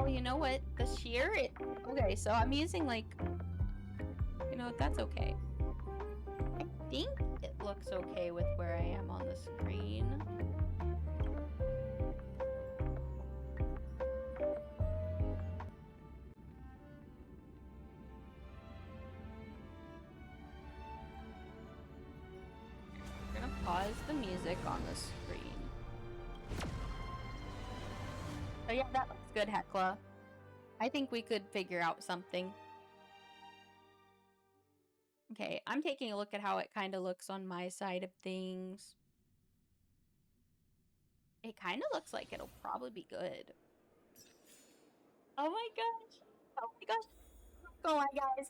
Oh, you know what? The sheer? Okay, so I'm using like... You know what? That's okay. I think it looks okay with where I am on the screen. I'm gonna pause the music on the screen. Oh yeah, that looks good, Hecla. I think we could figure out something. Okay, I'm taking a look at how it kind of looks on my side of things. It kind of looks like it'll probably be good. Oh my gosh. Oh my gosh. Oh my guys.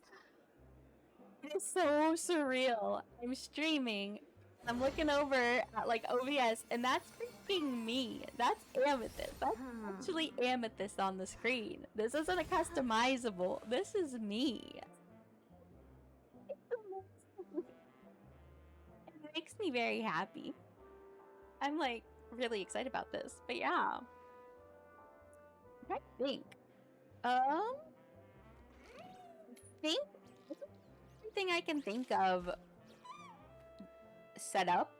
It is so surreal. I'm streaming. I'm looking over at like OBS and that's freaking me. That's Amethyst. That's actually Amethyst on the screen. This isn't a customizable. This is me. It makes me very happy. I'm like really excited about this. But yeah. I think. I think everything I can think of set up.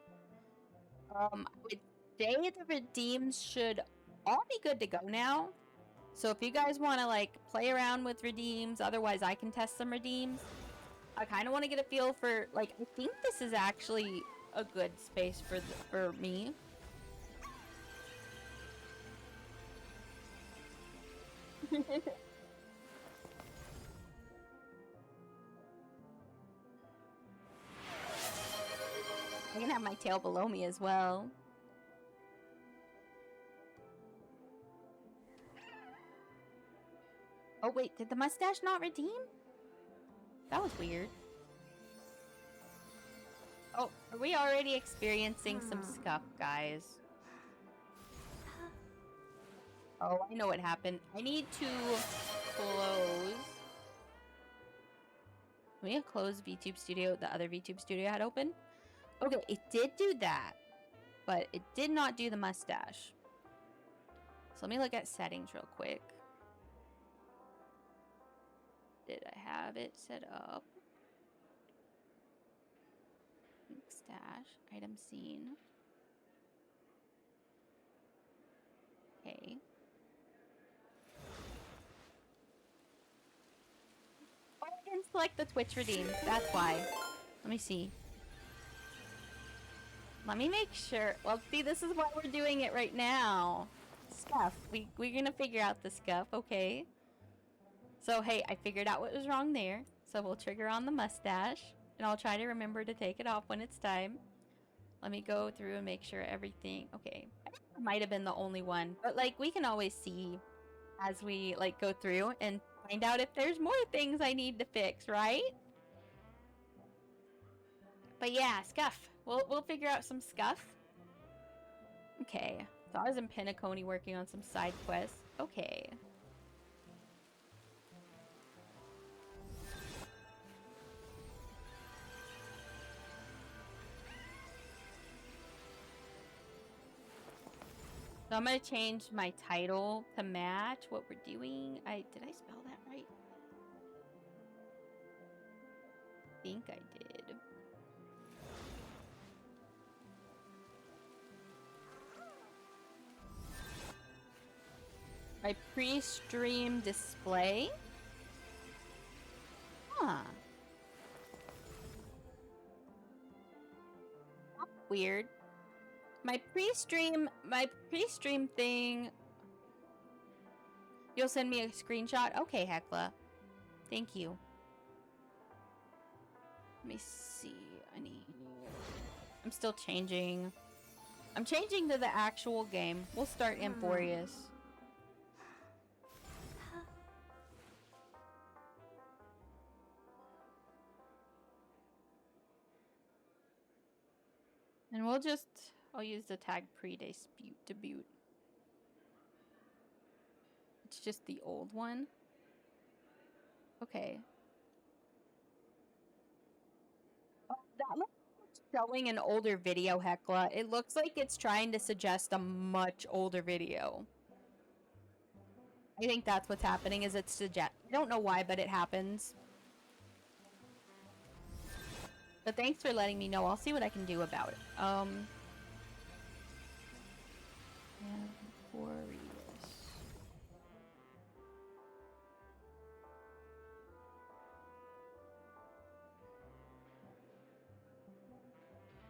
I would say the redeems should all be good to go now. So if you guys want to like play around with redeems, otherwise I can test some redeems. I kind of want to get a feel for like I think this is actually a good space for me. I can have my tail below me as well. Oh wait, did the mustache not redeem? That was weird. Oh, are we already experiencing some scuff, guys? Oh, I know what happened. I need to close. Can we close VTube Studio, the other VTube Studio I had open? Okay, it did do that, but it did not do the mustache. So let me look at settings real quick. Did I have it set up? Mustache, item scene. Okay. Oh, I didn't select the Twitch redeem. That's why. Let me see. Let me make sure. Well, see, this is why we're doing it right now. Scuff. We're gonna figure out the scuff, okay? So, hey, I figured out what was wrong there. So we'll trigger on the mustache. And I'll try to remember to take it off when it's time. Let me go through and make sure everything... Okay. I think it might have been the only one. But, like, we can always see as we, like, go through and find out if there's more things I need to fix, right? But yeah, scuff. We'll figure out some scuff. Okay. So I was in Pinnaconey working on some side quests. Okay. So I'm gonna change my title to match what we're doing. Did I spell that right? I think I did. My pre-stream display. Huh. Weird. My pre-stream thing. You'll send me a screenshot? Okay, Hecla. Thank you. Let me see. I'm still changing. I'm changing to the actual game. We'll start Amphoreus. And I'll use the tag pre-debut. It's just the old one. Okay. Oh, that looks like it's showing an older video, Hecla. It looks like it's trying to suggest a much older video. I think that's what's happening. Is it's suggest? I don't know why, but it happens. But thanks for letting me know. I'll see what I can do about it. Amphoreus.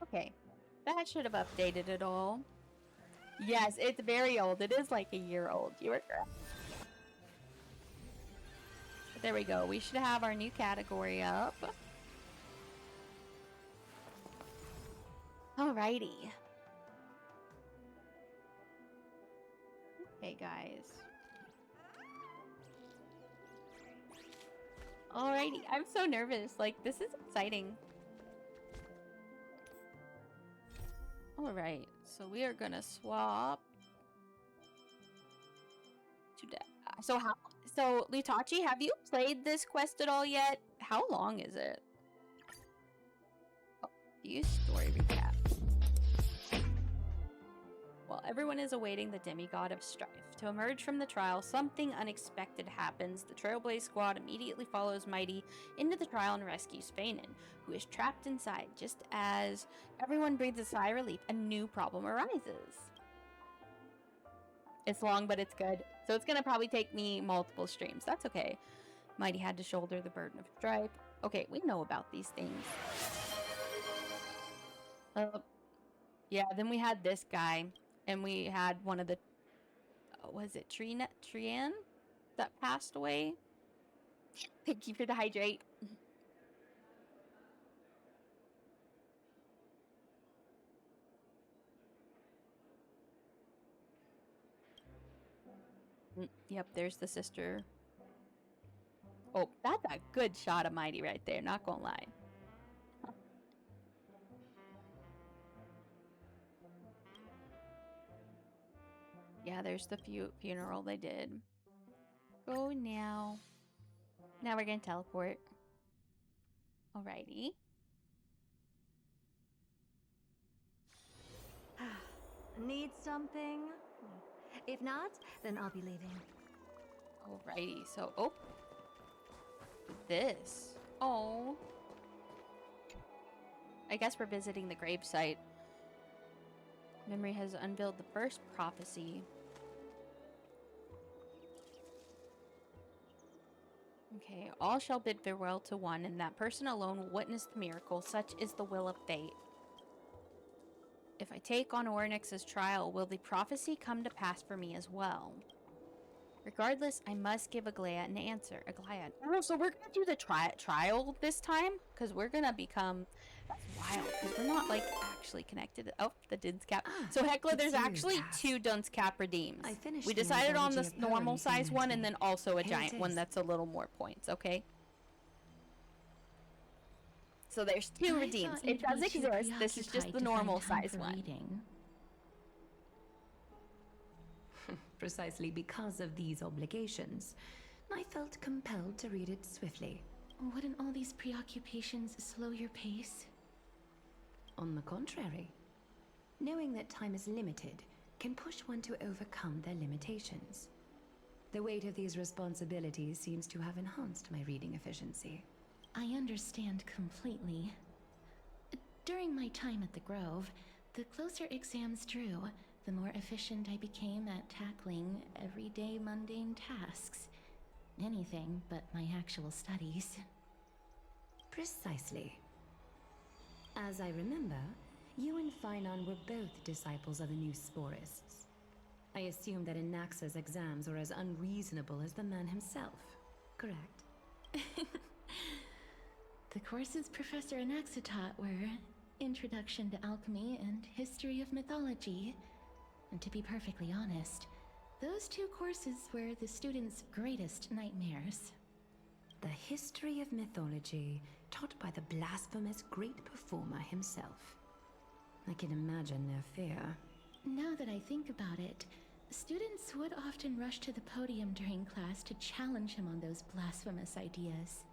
Okay, that should have updated it all. Yes, it's very old. It is like a year old. You were correct. But there we go. We should have our new category up. Alrighty. Okay, guys. Alrighty. I'm so nervous. Like, this is exciting. Alright. So we are gonna swap to so Lutachi, have you played this quest at all yet? How long is it? Oh, view story recap. While everyone is awaiting the demigod of strife to emerge from the trial, something unexpected happens. The Trailblaze squad immediately follows Mighty into the trial and rescues Fanon, who is trapped inside. Just as everyone breathes a sigh of relief, a new problem arises. It's long, but it's good. So it's gonna probably take me multiple streams. That's okay. Mighty had to shoulder the burden of strife. Okay, we know about these things. Yeah, then we had this guy. And we had one of the, was it Trian that passed away? Thank you for the hydrate. Yep, there's the sister. Oh, that's a good shot of Mighty right there, not gonna lie. Yeah, there's the funeral they did. Go now. Now we're gonna teleport. Alrighty. Need something? If not, then I'll be leaving. Alrighty, so, oh. This. Oh. I guess we're visiting the gravesite. Memory has unveiled the first prophecy. Okay, all shall bid farewell to one, and that person alone will witness the miracle. Such is the will of fate. If I take on Ornyx's trial, will the prophecy come to pass for me as well? Regardless, I must give Aglaia an answer. Aglaia. Oh, so we're gonna do the trial this time? Because we're gonna become... That's wild, because we're not, like, actually connected. Oh, the Din's Cap. So, Hecla, there's actually two Dunce Cap redeems. We decided on the normal size one, and then also a giant one that's a little more points, okay? So there's two redeems. It does exist. This is just the normal size one. Precisely because of these obligations, I felt compelled to read it swiftly. Wouldn't all these preoccupations slow your pace? On the contrary, knowing that time is limited can push one to overcome their limitations. The weight of these responsibilities seems to have enhanced my reading efficiency. I understand completely. During my time at the Grove, the closer exams drew, the more efficient I became at tackling everyday mundane tasks. Anything but my actual studies. Precisely. As I remember, you and Finon were both disciples of the new Sporists. I assume that Anaxa's exams were as unreasonable as the man himself, correct? The courses Professor Anaxa taught were Introduction to Alchemy and History of Mythology. And to be perfectly honest, those two courses were the students' greatest nightmares. The history of mythology, taught by the blasphemous great performer himself. I can imagine their fear. Now that I think about it, students would often rush to the podium during class to challenge him on those blasphemous ideas.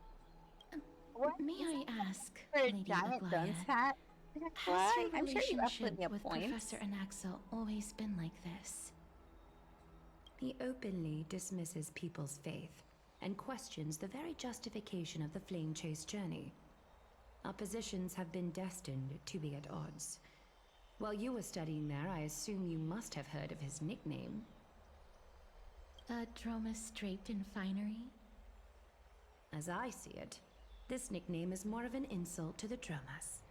May I ask, Lady Aglaia, has your relationship with Professor Anaxa always been like this? He openly dismisses people's faith and questions the very justification of the flame chase journey. Our positions have been destined to be at odds. While you were studying there, I assume you must have heard of his nickname. A Dromus draped in finery? As I see it, this nickname is more of an insult to the Dromas.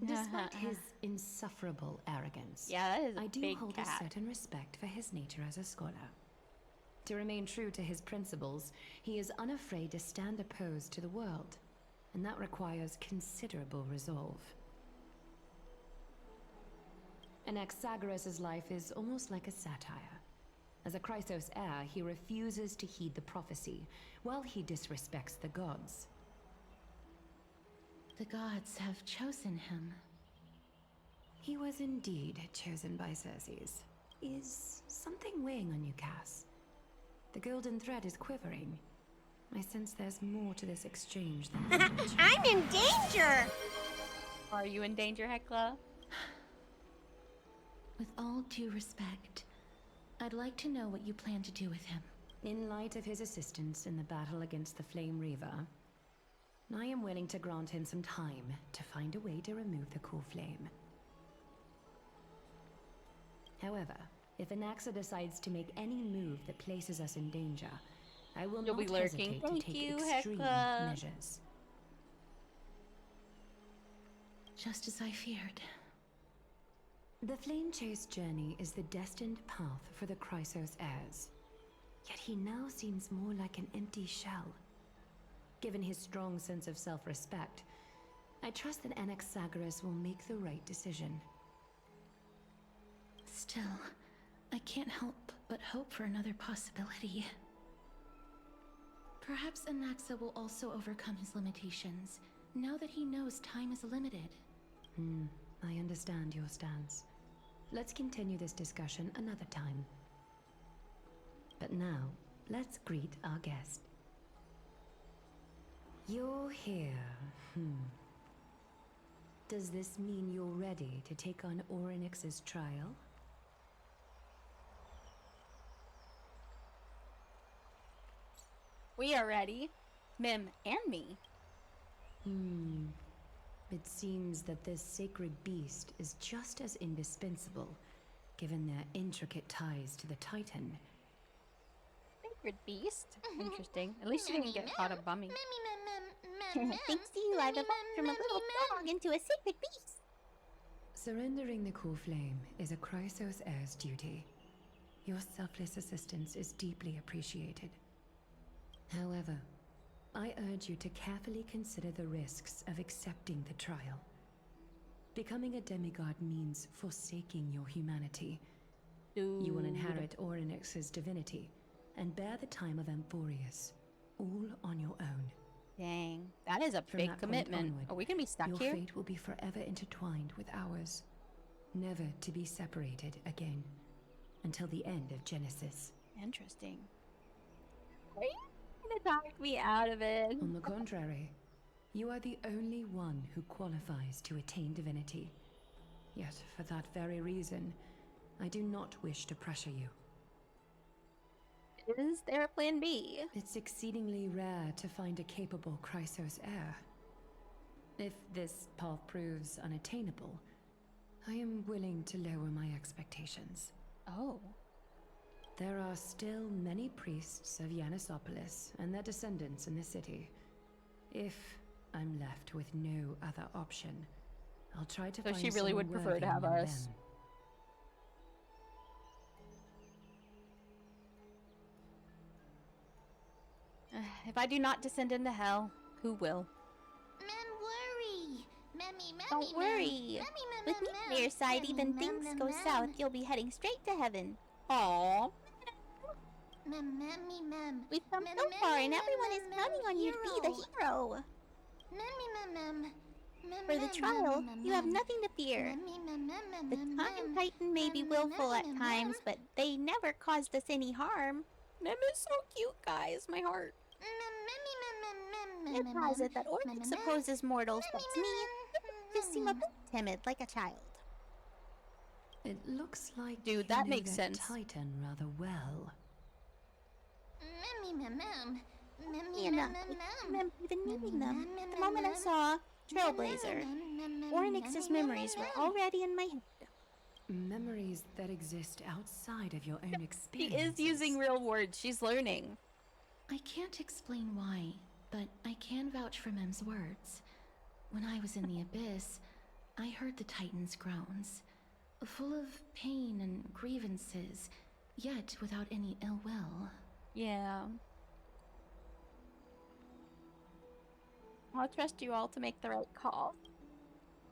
Despite his insufferable arrogance, Yeah, that is a I do big hold cat. a certain respect for his nature as a scholar. To remain true to his principles, he is unafraid to stand opposed to the world, and that requires considerable resolve. Anaxagoras' life is almost like a satire. As a Chrysos heir, he refuses to heed the prophecy, while he disrespects the gods. The gods have chosen him. He was indeed chosen by Circes. Is something weighing on you, Cass? The golden thread is quivering. I sense there's more to this exchange than language. I'm in danger! Are you in danger, Hecla? With all due respect, I'd like to know what you plan to do with him. In light of his assistance in the battle against the Flame Reaver, I am willing to grant him some time to find a way to remove the cool flame. However, if Anaxa decides to make any move that places us in danger, I will You'll not be lurking. hesitate to Thank take you, extreme Hecla. measures. Just as I feared. The Flame Chase journey is the destined path for the Chrysos heirs. Yet he now seems more like an empty shell. Given his strong sense of self-respect, I trust that Anaxagoras will make the right decision. Still, I can't help but hope for another possibility. Perhaps Anaxa will also overcome his limitations, now that he knows time is limited. I understand your stance. Let's continue this discussion another time. But now, let's greet our guest. You're here. Does this mean you're ready to take on Orynyx's trial? We are ready. Mim and me. It seems that this sacred beast is just as indispensable, given their intricate ties to the Titan. Sacred beast. Interesting. At least you didn't get caught a bumming. Thanks to you, I've evolved from a little dog into a sacred beast. Surrendering the cool flame is a Chrysos heir's duty. Your selfless assistance is deeply appreciated. However, I urge you to carefully consider the risks of accepting the trial. Becoming a demigod means forsaking your humanity. You will inherit Orynyx's divinity and bear the time of Amphoreus, all on your own. Dang, that is a From big that point commitment. onward, Are we gonna be stuck your here? fate will be forever intertwined with ours, never to be separated again, until the end of Genesis. Interesting. Are you gonna talk me out of it? On the contrary, you are the only one who qualifies to attain divinity. Yet, for that very reason, I do not wish to pressure you. Is there a plan B? It's exceedingly rare to find a capable Chrysos heir. If this path proves unattainable, I am willing to lower my expectations. Oh. There are still many priests of Yanissopolis and their descendants in the city. If I'm left with no other option, I'll try to So find she really someone would prefer worthy to have among us. them. If I do not descend into hell, who will? Don't worry. With me by your side, even things go south, you'll be heading straight to heaven. Aww. We've come so far, and everyone is counting on you to be the hero. For the trial, you have nothing to fear. The Time Titan may be willful at times, but they never caused us any harm. Mim is so cute, guys. My heart. It has it that Orynyx opposes mortals, but to me, you just seem a bit timid, like a child. It looks like Dude, you that know makes that sense. Titan rather well. Funny enough, I remember even meeting them. The moment I saw Trailblazer, Ornix's memories were already in my head. Memories that exist outside of your own She experiences. is using real words. She's learning. I can't explain why, but I can vouch for Mem's words. When I was in the abyss, I heard the Titan's groans, full of pain and grievances, yet without any ill will. Yeah. I'll trust you all to make the right call.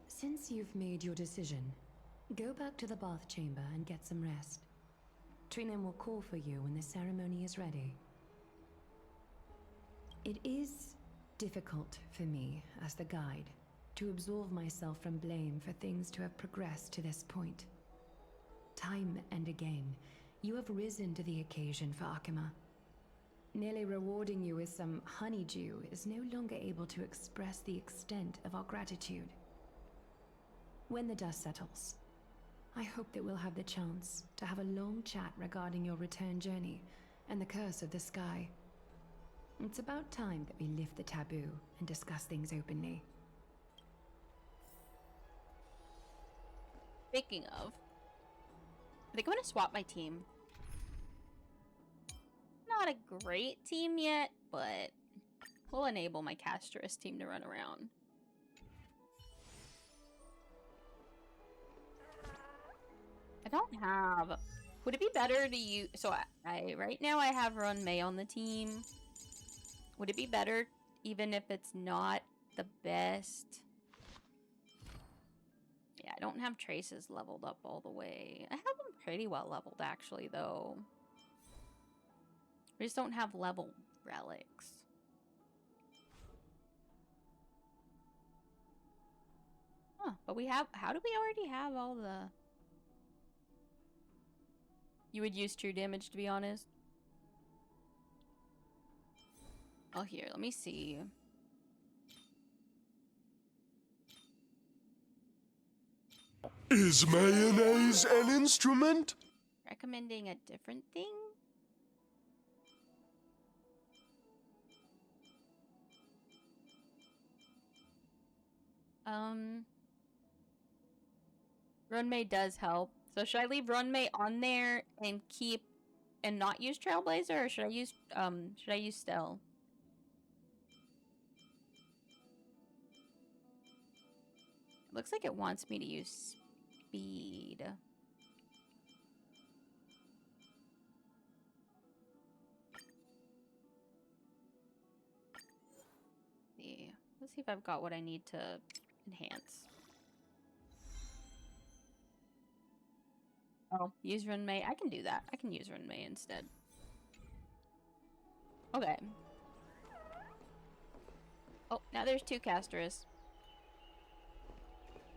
Since you've made your decision, go back to the bath chamber and get some rest. Trinem will call for you when the ceremony is ready. It is difficult for me, as the guide, to absolve myself from blame for things to have progressed to this point. Time and again, you have risen to the occasion for Akima. Nearly rewarding you with some honeydew is no longer able to express the extent of our gratitude. When the dust settles, I hope that we'll have the chance to have a long chat regarding your return journey and the curse of the sky. It's about time that we lift the taboo and discuss things openly. Speaking of, I think I'm gonna swap my team. Not a great team yet, but we'll enable my Casterus team to run around. I don't have... Would it be better to use... So I right now I have Run May on the team. Would it be better even if it's not the best? Yeah, I don't have Traces leveled up all the way. I have them pretty well leveled actually, though. We just don't have level relics. Huh, but we have... How do we already have all the... You would use true damage, to be honest. Oh, here, let me see. Is mayonnaise an instrument? Recommending a different thing? Runmei does help. So should I leave Runmei on there and keep and not use Trailblazer, or should I use Stell? Looks like it wants me to use speed. See. Let's see if I've got what I need to enhance. Oh, use Runmei. I can do that. I can use Runmei instead. Okay. Oh, now there's two Casterus.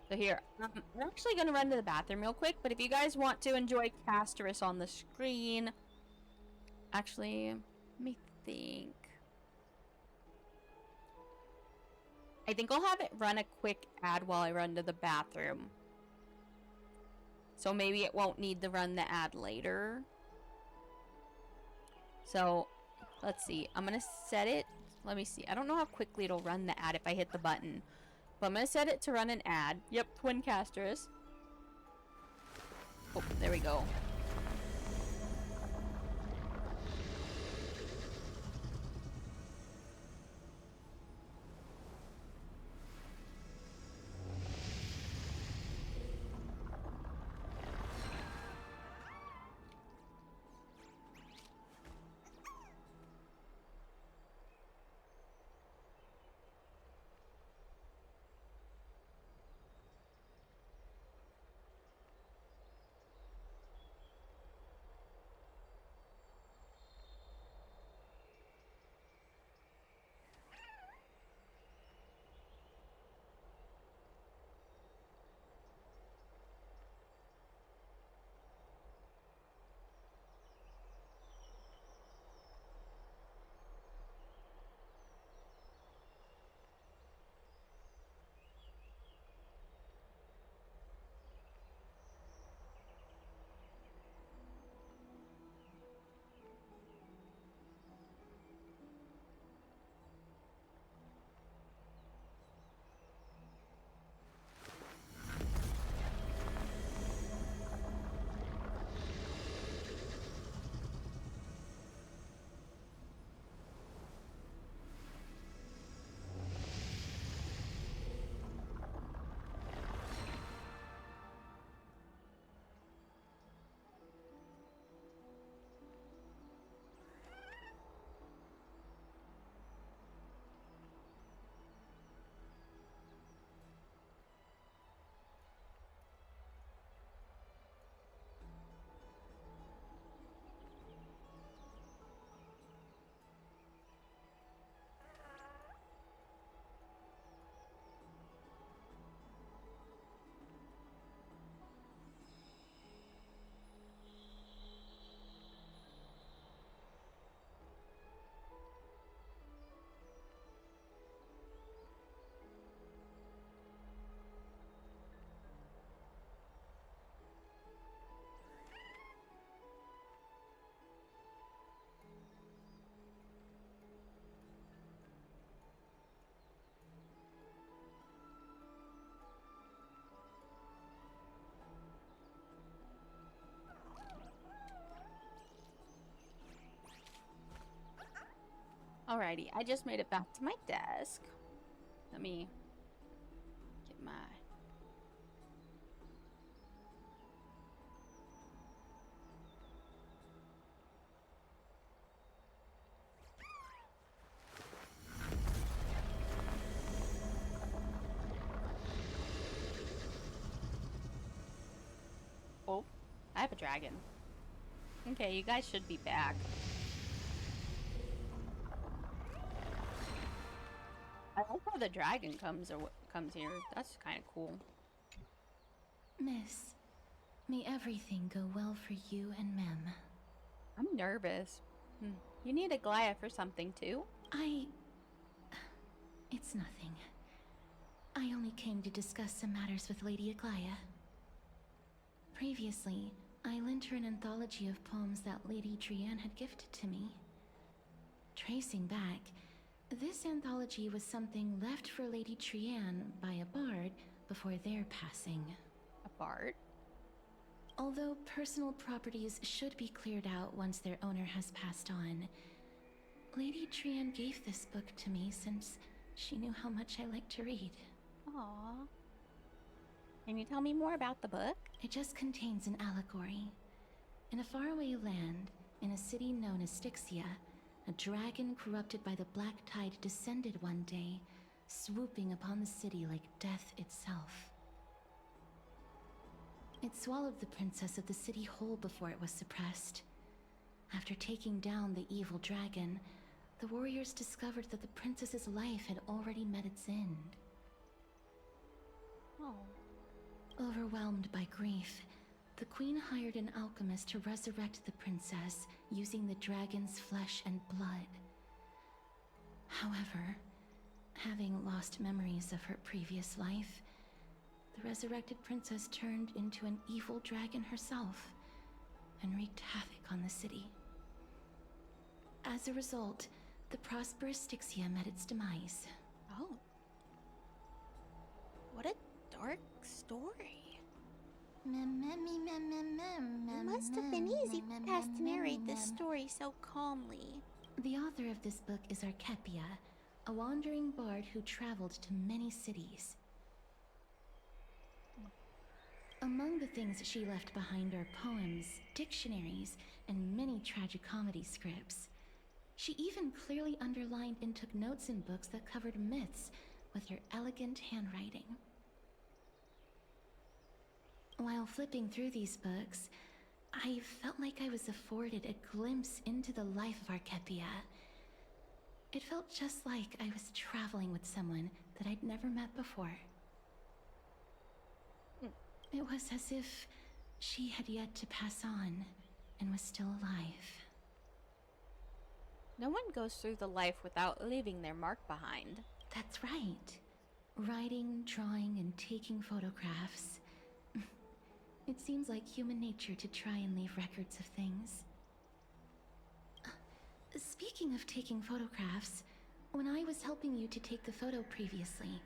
So here, I'm actually going to run to the bathroom real quick, but if you guys want to enjoy Casterus on the screen... Actually, let me think. I think I'll have it run a quick ad while I run to the bathroom. So maybe it won't need to run the ad later. So, let's see. I'm going to set it... Let me see. I don't know how quickly it'll run the ad if I hit the button. But I'm going to set it to run an ad. Yep, Twin Casterus. Oh, there we go. Alrighty, I just made it back to my desk. Let me get my... Oh, I have a dragon. Okay, you guys should be back. I like how the dragon comes here. That's kind of cool. Miss, may everything go well for you and Mem. I'm nervous. You need a Goliath or something too? It's nothing. I only came to discuss some matters with Lady Aglaia. Previously, I lent her an anthology of poems that Lady Drian had gifted to me. Tracing back, this anthology was something left for Lady Drian by a bard before their passing. A bard? Although personal properties should be cleared out once their owner has passed on, Lady Drian gave this book to me since she knew how much I like to read. Aww. Can you tell me more about the book? It just contains an allegory. In a faraway land, in a city known as Styxia, a dragon corrupted by the Black Tide descended one day, swooping upon the city like death itself. It swallowed the princess of the city whole before it was suppressed. After taking down the evil dragon, the warriors discovered that the princess's life had already met its end. Oh. Overwhelmed by grief, the queen hired an alchemist to resurrect the princess using the dragon's flesh and blood. However, having lost memories of her previous life, the resurrected princess turned into an evil dragon herself and wreaked havoc on the city. As a result, the prosperous Styxia met its demise. Oh. What a dark story. It must have been easy for Cass to narrate this story so calmly. The author of this book is Archepia, a wandering bard who traveled to many cities. Among the things she left behind are poems, dictionaries, and many tragicomedy scripts. She even clearly underlined and took notes in books that covered myths with her elegant handwriting. While flipping through these books, I felt like I was afforded a glimpse into the life of Archepia. It felt just like I was traveling with someone that I'd never met before. It was as if she had yet to pass on and was still alive. No one goes through the life without leaving their mark behind. That's right. Writing, drawing, and taking photographs. It seems like human nature to try and leave records of things. Speaking of taking photographs, when I was helping you to take the photo previously,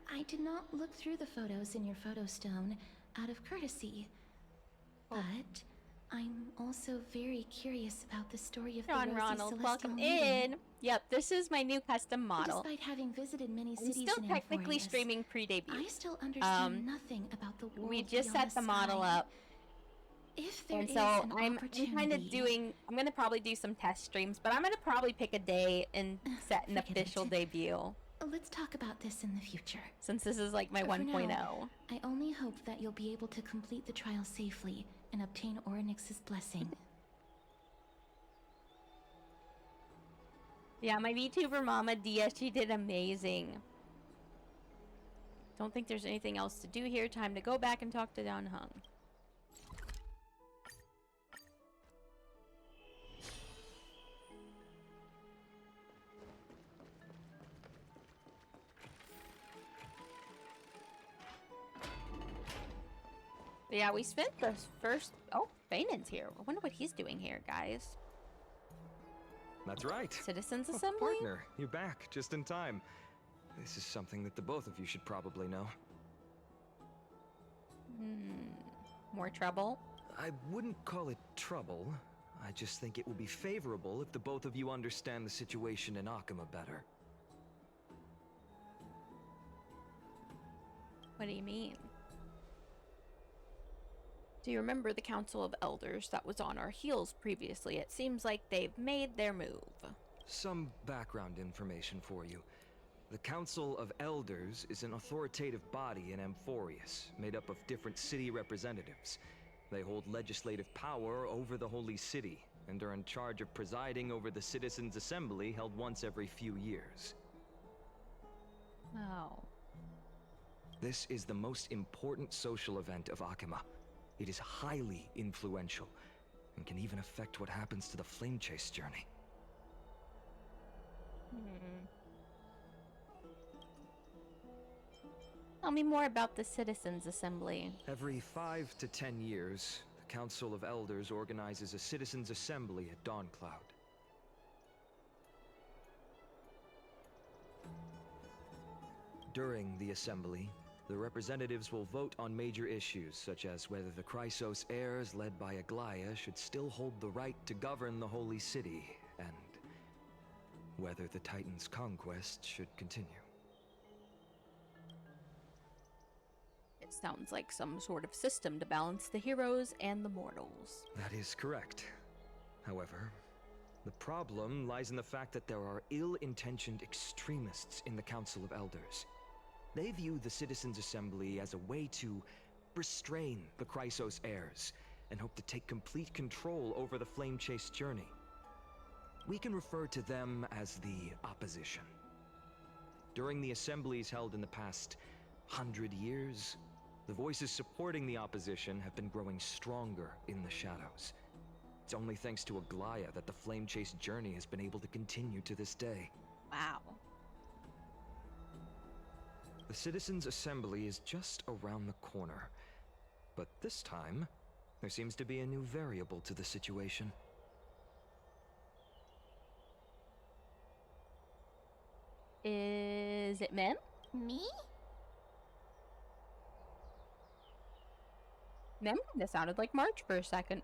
I did not look through the photos in your photo stone out of courtesy. But I'm also very curious about the story of John the Rosy Ronald, Celestial welcome Maiden. in. Yep, this is my new custom model. Despite having visited many I'm cities still in technically Amphoreus, streaming pre-debut. I still understand nothing about the world We just beyond set the model sky. up. If there And is so an I'm opportunity, kind of doing, I'm going to probably do some test streams, but I'm going to probably pick a day and set an Forget official it. debut. Let's talk about this in the future. Since this is like my For 1.0. now, I only hope that you'll be able to complete the trial safely and obtain Orynyx's blessing. Yeah, my VTuber mama Dia, she did amazing. Don't think there's anything else to do here. Time to go back and talk to Don Hung. But yeah, we spent the first... Oh, Fainan's here. I wonder what he's doing here, guys. That's right. Citizens Oh, Assembly? partner, you're back just in time. This is something that the both of you should probably know. More trouble? I wouldn't call it trouble. I just think it will be favorable if the both of you understand the situation in Akama better. What do you mean? Do you remember the Council of Elders that was on our heels previously? It seems like they've made their move. Some background information for you. The Council of Elders is an authoritative body in Amphoreus, made up of different city representatives. They hold legislative power over the Holy City, and are in charge of presiding over the Citizens' Assembly held once every few years. Oh. This is the most important social event of Akama. It is highly influential, and can even affect what happens to the Flame Chase journey. Tell me more about the Citizens' Assembly. Every 5 to 10 years, the Council of Elders organizes a Citizens' Assembly at Dawncloud. During the assembly, the representatives will vote on major issues, such as whether the Chrysos heirs led by Aglaya should still hold the right to govern the Holy City, and whether the Titan's conquest should continue. It sounds like some sort of system to balance the heroes and the mortals. That is correct. However, the problem lies in the fact that there are ill-intentioned extremists in the Council of Elders. They view the Citizens' Assembly as a way to restrain the Chrysos heirs, and hope to take complete control over the Flame Chase journey. We can refer to them as the Opposition. During the assemblies held in the past 100 years, the voices supporting the Opposition have been growing stronger in the shadows. It's only thanks to Aglaya that the Flame Chase journey has been able to continue to this day. Wow. The Citizens' Assembly is just around the corner. But this time, there seems to be a new variable to the situation. Is it Mem? Me? Mem kinda sounded like March for a second.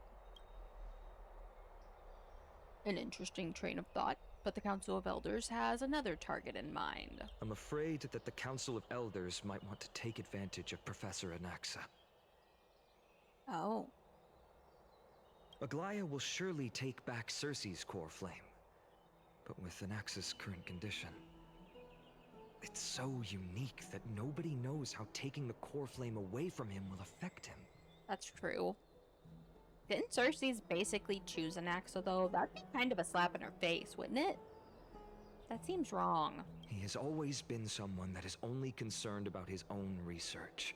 An interesting train of thought, but the Council of Elders has another target in mind. I'm afraid that the Council of Elders might want to take advantage of Professor Anaxa. Oh. Aglaya will surely take back Circe's core flame. But with Anaxa's current condition, it's so unique that nobody knows how taking the core flame away from him will affect him. That's true. Didn't Circe's basically choose Anaxa, though? That'd be kind of a slap in her face, wouldn't it? That seems wrong. He has always been someone that is only concerned about his own research.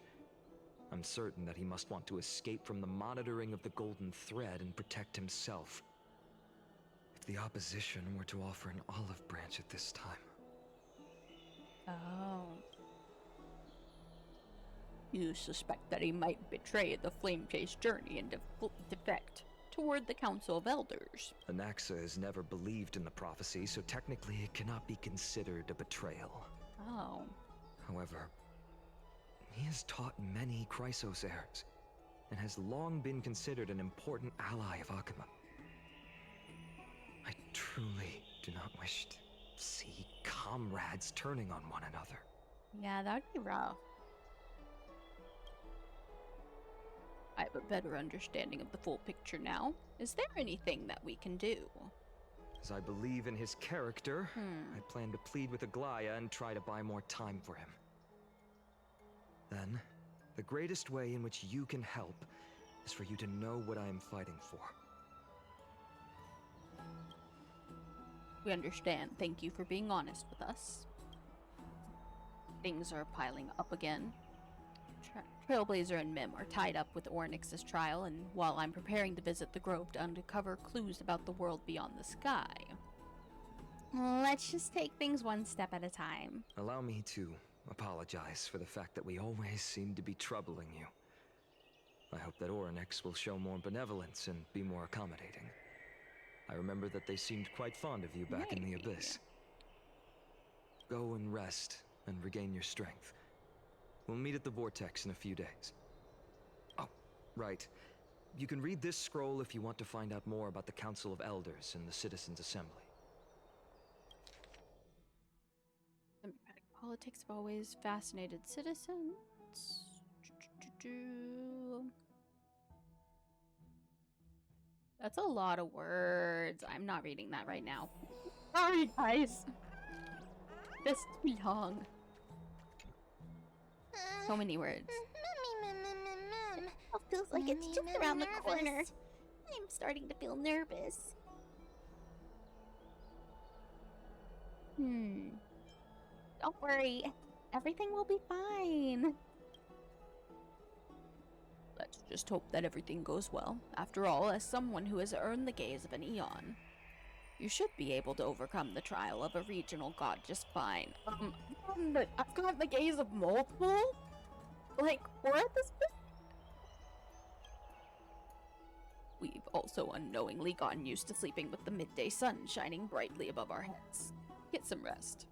I'm certain that he must want to escape from the monitoring of the Golden Thread and protect himself. If the opposition were to offer an olive branch at this time... Oh. You suspect that he might betray the Flame Chase journey and defect toward the Council of Elders. Anaxa has never believed in the prophecy, so technically it cannot be considered a betrayal. Oh. However, he has taught many Chrysos heirs, and has long been considered an important ally of Akama. I truly do not wish to see comrades turning on one another. Yeah, that'd be rough. I have a better understanding of the full picture now. Is there anything that we can do? As I believe in his character, I plan to plead with Aglaya and try to buy more time for him. Then, the greatest way in which you can help is for you to know what I am fighting for. We understand. Thank you for being honest with us. Things are piling up again. Trailblazer and Mim are tied up with Ornyx's trial, and while I'm preparing to visit the Grove to uncover clues about the world beyond the sky. Let's just take things one step at a time. Allow me to apologize for the fact that we always seem to be troubling you. I hope that Ornyx will show more benevolence and be more accommodating. I remember that they seemed quite fond of you back in the Abyss. Go and rest and regain your strength. We'll meet at the Vortex in a few days. Oh, right. You can read this scroll if you want to find out more about the Council of Elders and the Citizens' Assembly. Democratic politics have always fascinated citizens. That's a lot of words. I'm not reading that right now. Sorry, guys. This is too long. So many words. It feels like it's just around the corner. I'm starting to feel nervous. Don't worry. Everything will be fine. Let's just hope that everything goes well. After all, as someone who has earned the gaze of an eon, you should be able to overcome the trial of a regional god just fine. I've got the gaze of multiple? Like, 4 at this point? We've also unknowingly gotten used to sleeping with the midday sun shining brightly above our heads. Get some rest.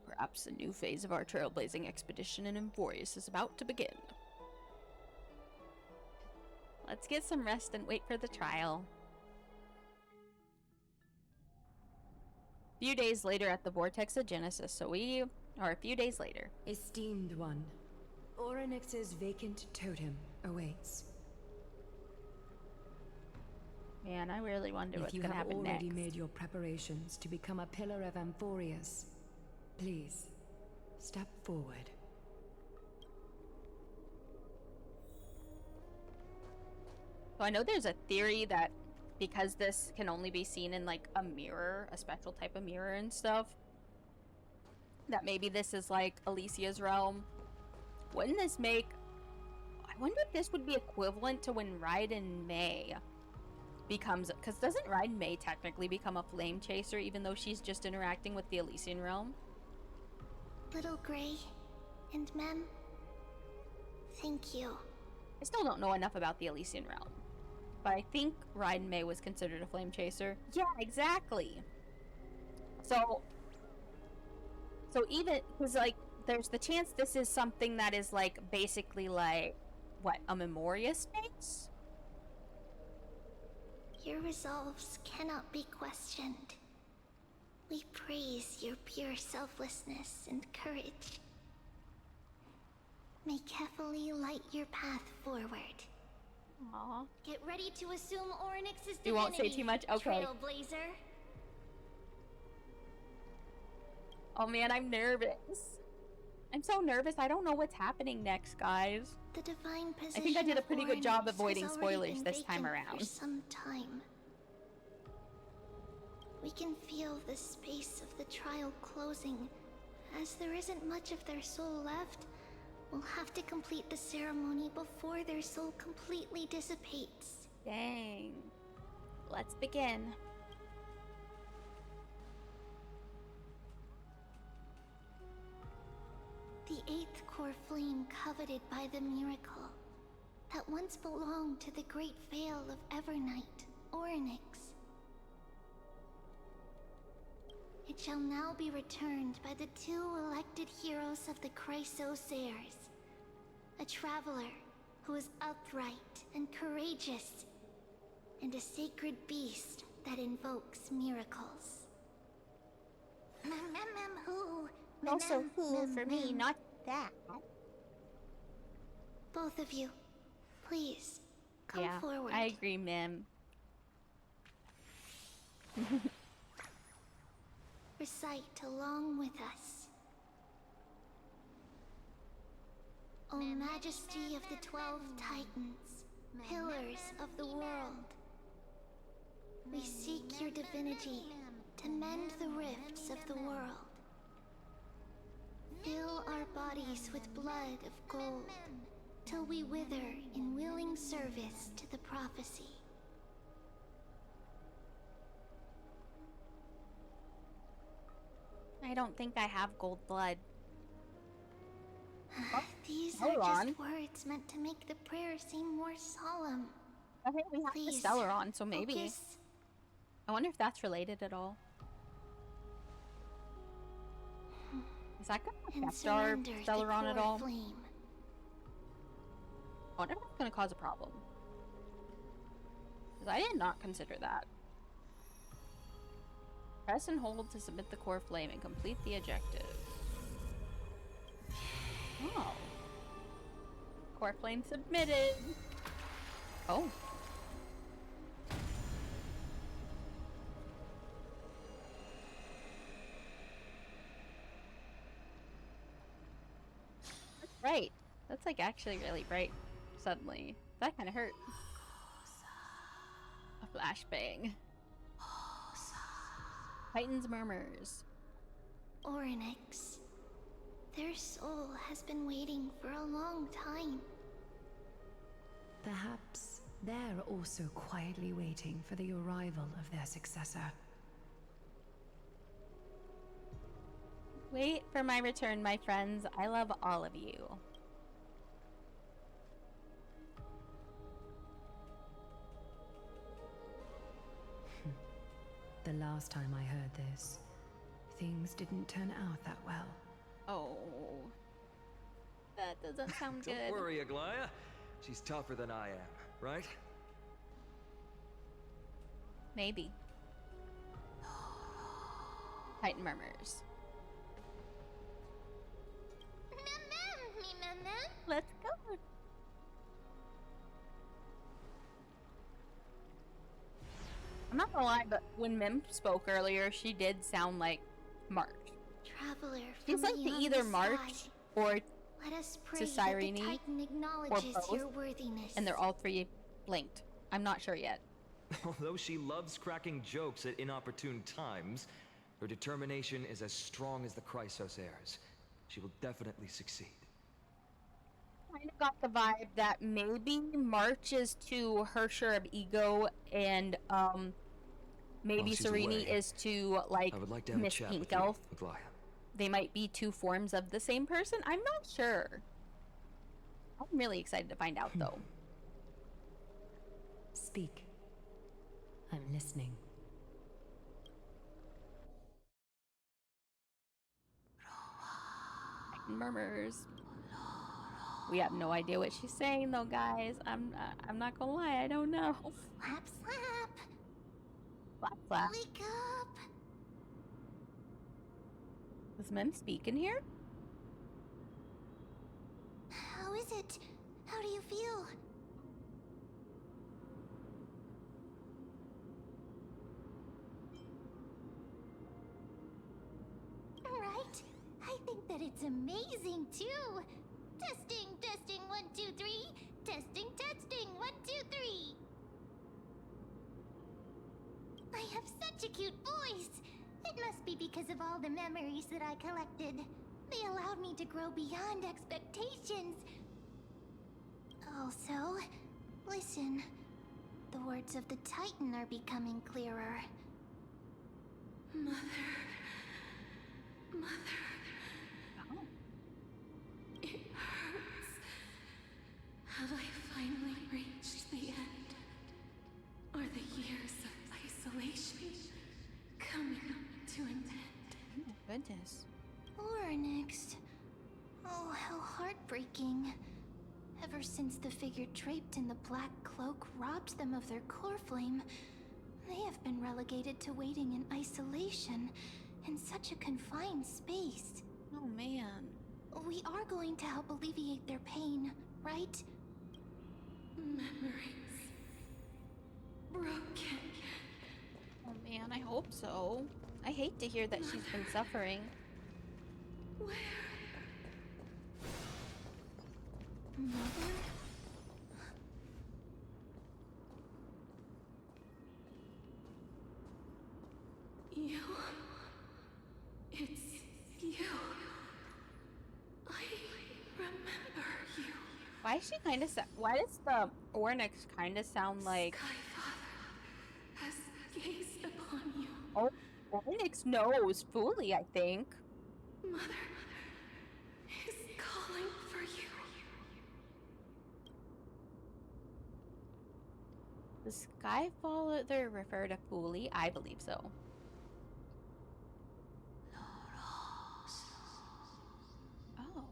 Perhaps a new phase of our trailblazing expedition in Amphoreus is about to begin. Let's get some rest and wait for the trial. A few days later at the Vortex of Genesis, so we are a few days later. Esteemed one, Orynyx's vacant totem awaits. Man, I really wonder what's If you gonna have happen already next. made your preparations to become a pillar of Amphoreus, please, step forward. So I know there's a theory that because this can only be seen in like a mirror, a special type of mirror and stuff, that maybe this is like Alicia's realm. Wouldn't this make... I wonder if this would be equivalent to when Raiden May becomes... Because doesn't Raiden May technically become a flame chaser even though she's just interacting with the Elysian realm? Little Gray and Mem, thank you. I still don't know enough about the Elysian realm. But I think Raiden May was considered a flame chaser. Yeah, exactly. So even, because like, there's the chance this is something that is like, basically like, what, a Memoria space? Your resolves cannot be questioned. We praise your pure selflessness and courage. May carefully light your path forward. Aw. Get ready to assume Orynyx's divinity. You won't say too much? Okay. Trailblazer. Oh man, I'm nervous. I'm so nervous, I don't know what's happening next, guys. The divine position I think I did a of pretty good job Orynyx avoiding has already spoilers been this time vacant around. For some time. We can feel the space of the trial closing. As there isn't much of their soul left, we'll have to complete the ceremony before their soul completely dissipates. Dang. Let's begin. The 8th core flame coveted by the miracle that once belonged to the great veil of Evernight, Orynyx. It shall now be returned by the 2 elected heroes of the Chrysosairs. A traveler who is upright and courageous, and a sacred beast that invokes miracles. Who? Also who for me, not that. Both of you, please, come forward. I agree, Mim. Recite along with us. O Majesty of the 12 Titans, pillars of the world, we seek your divinity to mend the rifts of the world. Fill our bodies with blood of gold, till we wither in willing service to the prophecy. I don't think I have gold blood. These hold are on. just words meant to make the prayer seem more solemn. I think we have Please, the Stellaron, so maybe. Focus. I wonder if that's related at all. Is that gonna And affect our surrender the Stellaron at core all? flame. I wonder if that's gonna cause a problem. Because I did not consider that. Press and hold to submit the core flame and complete the objective. Oh. Core flame submitted. Oh. That's bright. That's like actually really bright suddenly. That kind of hurt. A flashbang. Titan's murmurs. Oryx. Their soul has been waiting for a long time. Perhaps they're also quietly waiting for the arrival of their successor. Wait for my return, my friends. I love all of you. The last time I heard this, things didn't turn out that well. Oh. That doesn't sound good. Don't worry, Aglaya. She's tougher than I am, right? Maybe. Titan murmurs. Let's go. I'm not gonna lie, but when Mim spoke earlier, she did sound like March. Traveler She's from like to beyond either the March sky, or let us pray to that Cyrene, the Titan or acknowledges both, your worthiness. and they're all three linked. I'm not sure yet. Although she loves cracking jokes at inopportune times, her determination is as strong as the Chrysosairs. She will definitely succeed. Kind of got the vibe that maybe March is to her share of ego, and maybe While she's Serene away, is to like I would like to have a Miss chat Pink with you, Elf. Aglaya. They might be two forms of the same person. I'm not sure. I'm really excited to find out though. Speak. I'm listening. Murmurs. We have no idea what she's saying though, guys. I'm not gonna lie, I don't know. Slap, slap. Flap, flap. Wake up. Does Mem speak in here? How is it? How do you feel? Right? I think that it's amazing too. Testing, testing, 1, 2, 3. Testing, testing, 1, 2, 3. I have such a cute voice. It must be because of all the memories that I collected. They allowed me to grow beyond expectations. Also, listen. The words of the Titan are becoming clearer. Mother. It hurts. Have I finally reached the end? Are the years of isolation coming to an end? Oh my goodness. Onyx. Oh, how heartbreaking. Ever since the figure draped in the black cloak robbed them of their core flame, they have been relegated to waiting in isolation in such a confined space. Oh man. We are going to help alleviate their pain, right? Memories. Broken. Oh man, I hope so. I hate to hear that she's been suffering. Where? Mother? You. It's you. I remember you. Why is she kind of why does the Ornyx kind of sound like Skyfather has gazed upon you. oh, Ornyx knows fully, I think. Mother is calling for you. Does Skyfather refer to Fully? I believe so. Oh.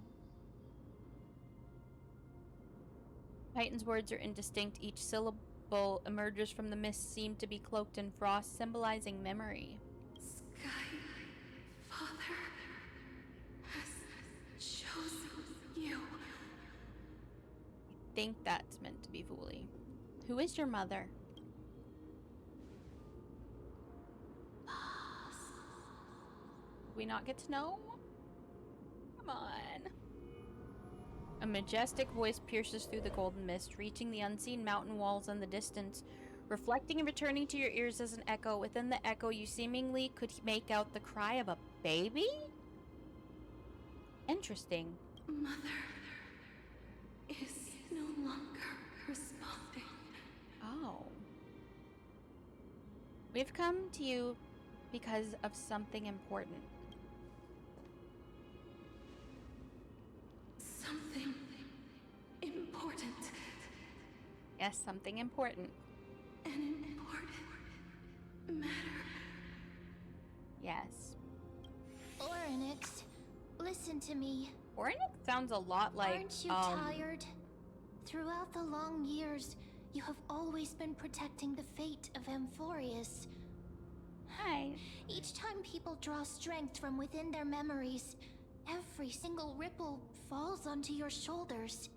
Titan's words are indistinct, each syllable ripple emerges from the mist seemed to be cloaked in frost, symbolizing memory. Sky Father has chosen you. I think that's meant to be Fooly. Who is your mother? Do we not get to know? Come on. A majestic voice pierces through the golden mist, reaching the unseen mountain walls in the distance. Reflecting and returning to your ears as an echo. Within the echo, you seemingly could make out the cry of a baby? Interesting. Mother is no longer responding. Oh. We've come to you because of something important. Something important. Yes, something important. An important matter. Yes. Orynyx, listen to me. Orynyx sounds a lot like, Aren't you tired? Throughout the long years, you have always been protecting the fate of Amphoreus. Hi. Each time people draw strength from within their memories, every single ripple falls onto your shoulders.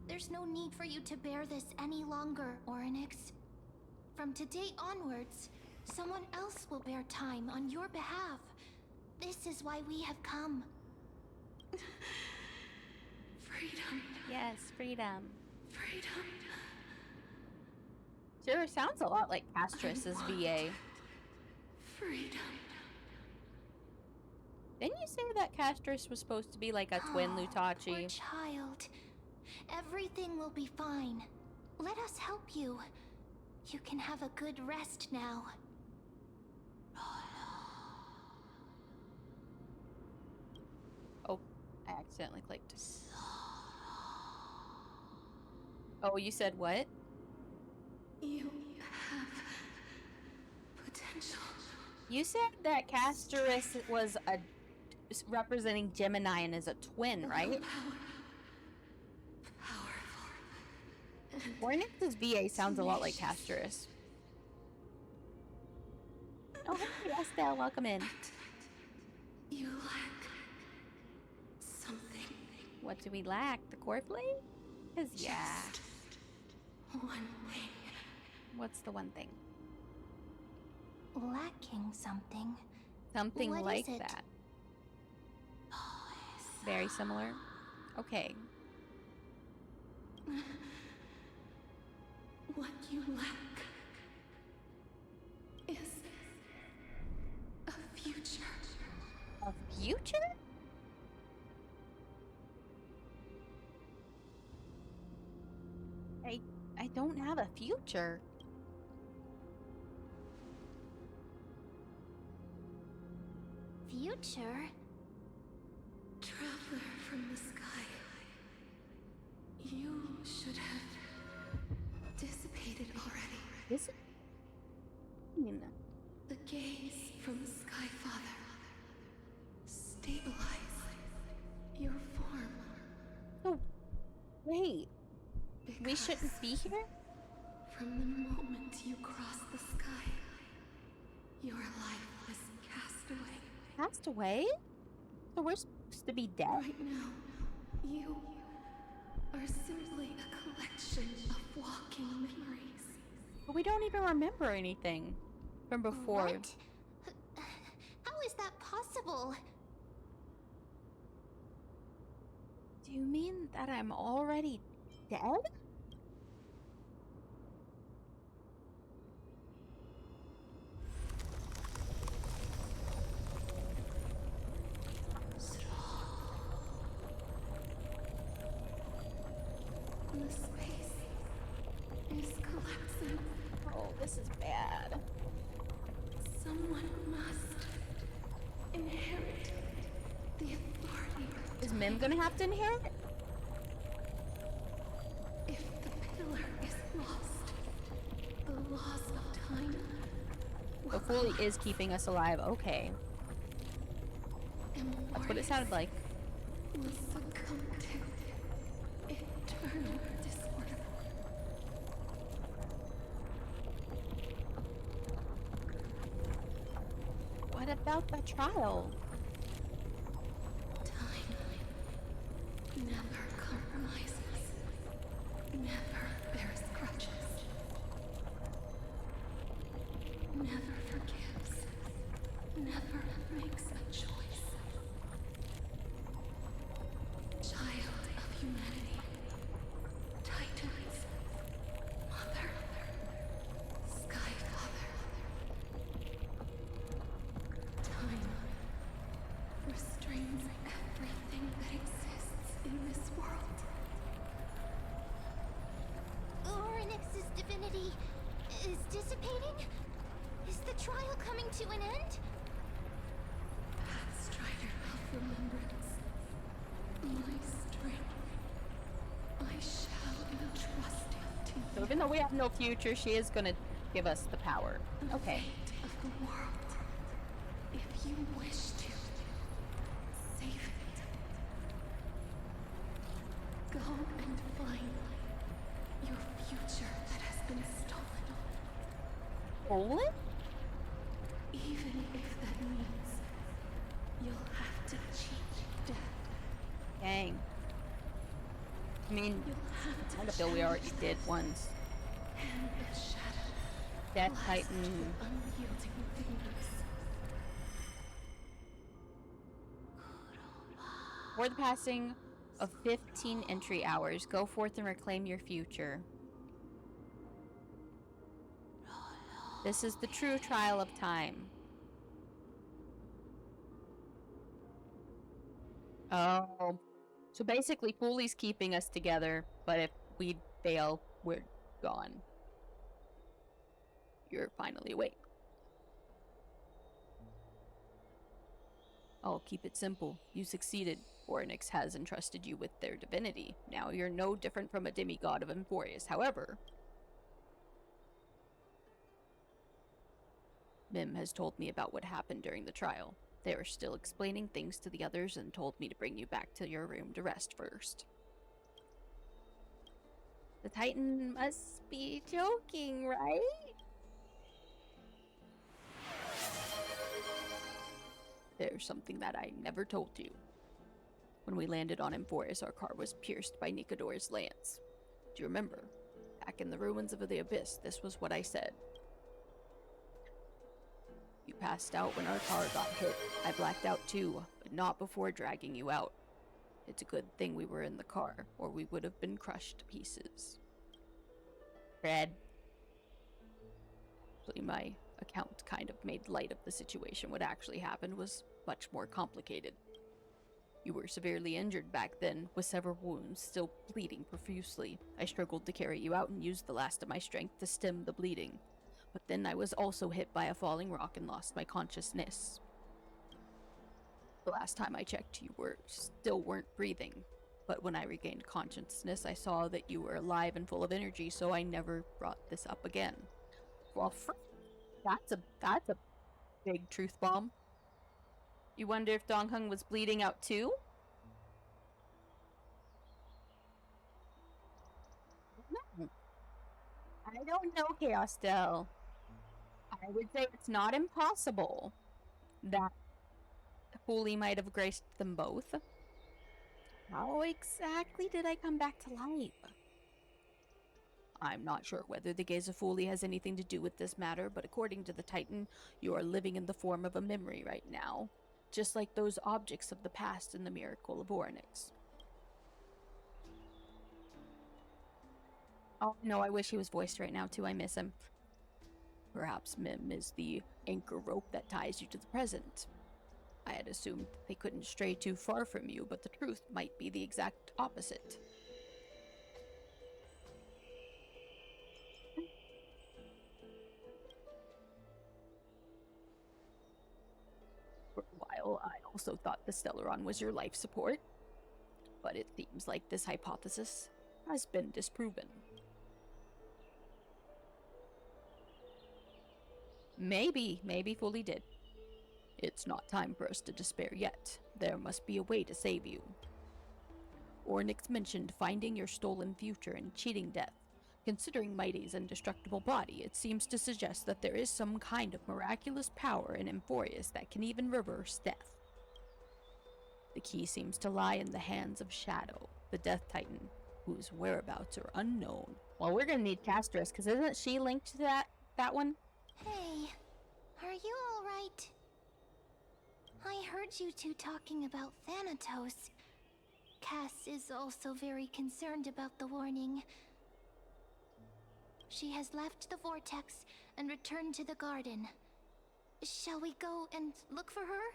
There's no need for you to bear this any longer, Orynyx. From today onwards, someone else will bear time on your behalf. This is why we have come. Freedom. Yes, freedom. Freedom. Sure, sounds a lot like Castrus's VA. Freedom. Didn't you say that Castrus was supposed to be like a twin Poor Lutachi? child. Everything will be fine. Let us help you. You can have a good rest now. Oh, I accidentally clicked. Oh, you said what? You have potential. You said that Castrus was a representing Gemini and is a twin, right? Powerful. Orynyx's VA sounds a lot like Castrus. Oh, hey, Estelle, welcome in. You lack something. What do we lack? The core flame? 'Cause yeah. Just one thing. What's the one thing? Lacking something. Something What is like it? that. Very similar. Okay. What you lack is a future. A future? I don't have a future. Future? Traveler from the sky. You should have dissipated already. Is it? The gaze from the Sky Father. Stabilize your form. Oh, wait. We Because shouldn't be here? from the moment you crossed the sky, your life was cast away. Passed away? So we're supposed to be dead? Right now, you are simply a collection of walking memories. But we don't even remember anything from before. What? How is that possible? Do you mean that I'm already dead? The space is collapsing. Oh, this is bad. Someone must inherit the authority. Is Mim gonna have to inherit? If the pillar is lost, the laws of time The Fooly is keeping us alive. Okay. That's what it sounded like. will succumb to eternal disorder. about that trial? Time never compromises, never bears grudges, never forgives, never makes a choice. Child of humanity, Titans, Mother, Sky Father. Time restrains everything that exists in this world. Orynyx's divinity is dissipating? Is the trial coming to an end? Pathstrider of remembrance, my strength, I shall entrust it to So you. even though we have no future, she is gonna give us the power. The Okay. fate of the world. If you wish to save it, go and find your future that has been stolen. Stolen? Even if that means you'll have to cheat death. Dang. I mean, You'll have to I feel we already did once. hand the shadow. Death Clasped Titan. with unyielding fingers. For the passing of 15 entry hours, go forth and reclaim your future. This is the true trial of time. Oh. So basically, Fooley's keeping us together, but if we fail, we're gone. You're finally awake. I'll keep it simple. You succeeded. Orynyx has entrusted you with their divinity. Now you're no different from a demigod of Amphoreus. However, Mim has told me about what happened during the trial. They are still explaining things to the others and told me to bring you back to your room to rest first. The Titan must be joking, right? There's something that I never told you. When we landed on Amphoreus, our car was pierced by Nicodor's lance. Do you remember? Back in the ruins of the Abyss, this was what I said. You passed out when our car got hit. I blacked out too, but not before dragging you out. It's a good thing we were in the car, or we would have been crushed to pieces. Fred. Actually, my account kind of made light of the situation. What actually happened was much more complicated. You were severely injured back then, with several wounds still bleeding profusely. I struggled to carry you out and used the last of my strength to stem the bleeding. But then I was also hit by a falling rock and lost my consciousness. The last time I checked, you still weren't breathing. But when I regained consciousness, I saw that you were alive and full of energy, so I never brought this up again. Well, that's a big truth bomb. You wonder if Donghung was bleeding out too? No. I don't know, Chaos Del. I would say it's not impossible that Hooli might have graced them both. How exactly did I come back to life? I'm not sure whether the gaze of Hooli has anything to do with this matter, but according to the Titan, you are living in the form of a memory right now, just like those objects of the past in the miracle of Orynyx. Oh no, I wish he was voiced right now too. I miss him. Perhaps Mim is the anchor rope that ties you to the present. I had assumed they couldn't stray too far from you, but the truth might be the exact opposite. For a while, I also thought the Stellaron was your life support, but it seems like this hypothesis has been disproven. Maybe Fully did. It's not time for us to despair yet. There must be a way to save you. Orynyx mentioned finding your stolen future and cheating death. Considering Mighty's indestructible body, it seems to suggest that there is some kind of miraculous power in Amphoreus that can even reverse death. The key seems to lie in the hands of Shadow, the Death Titan, whose whereabouts are unknown. Well, we're gonna need Castress, because isn't she linked to that one? Hey, are you alright? I heard you two talking about Thanatos. Cass is also very concerned about the warning. She has left the vortex and returned to the garden. Shall we go and look for her?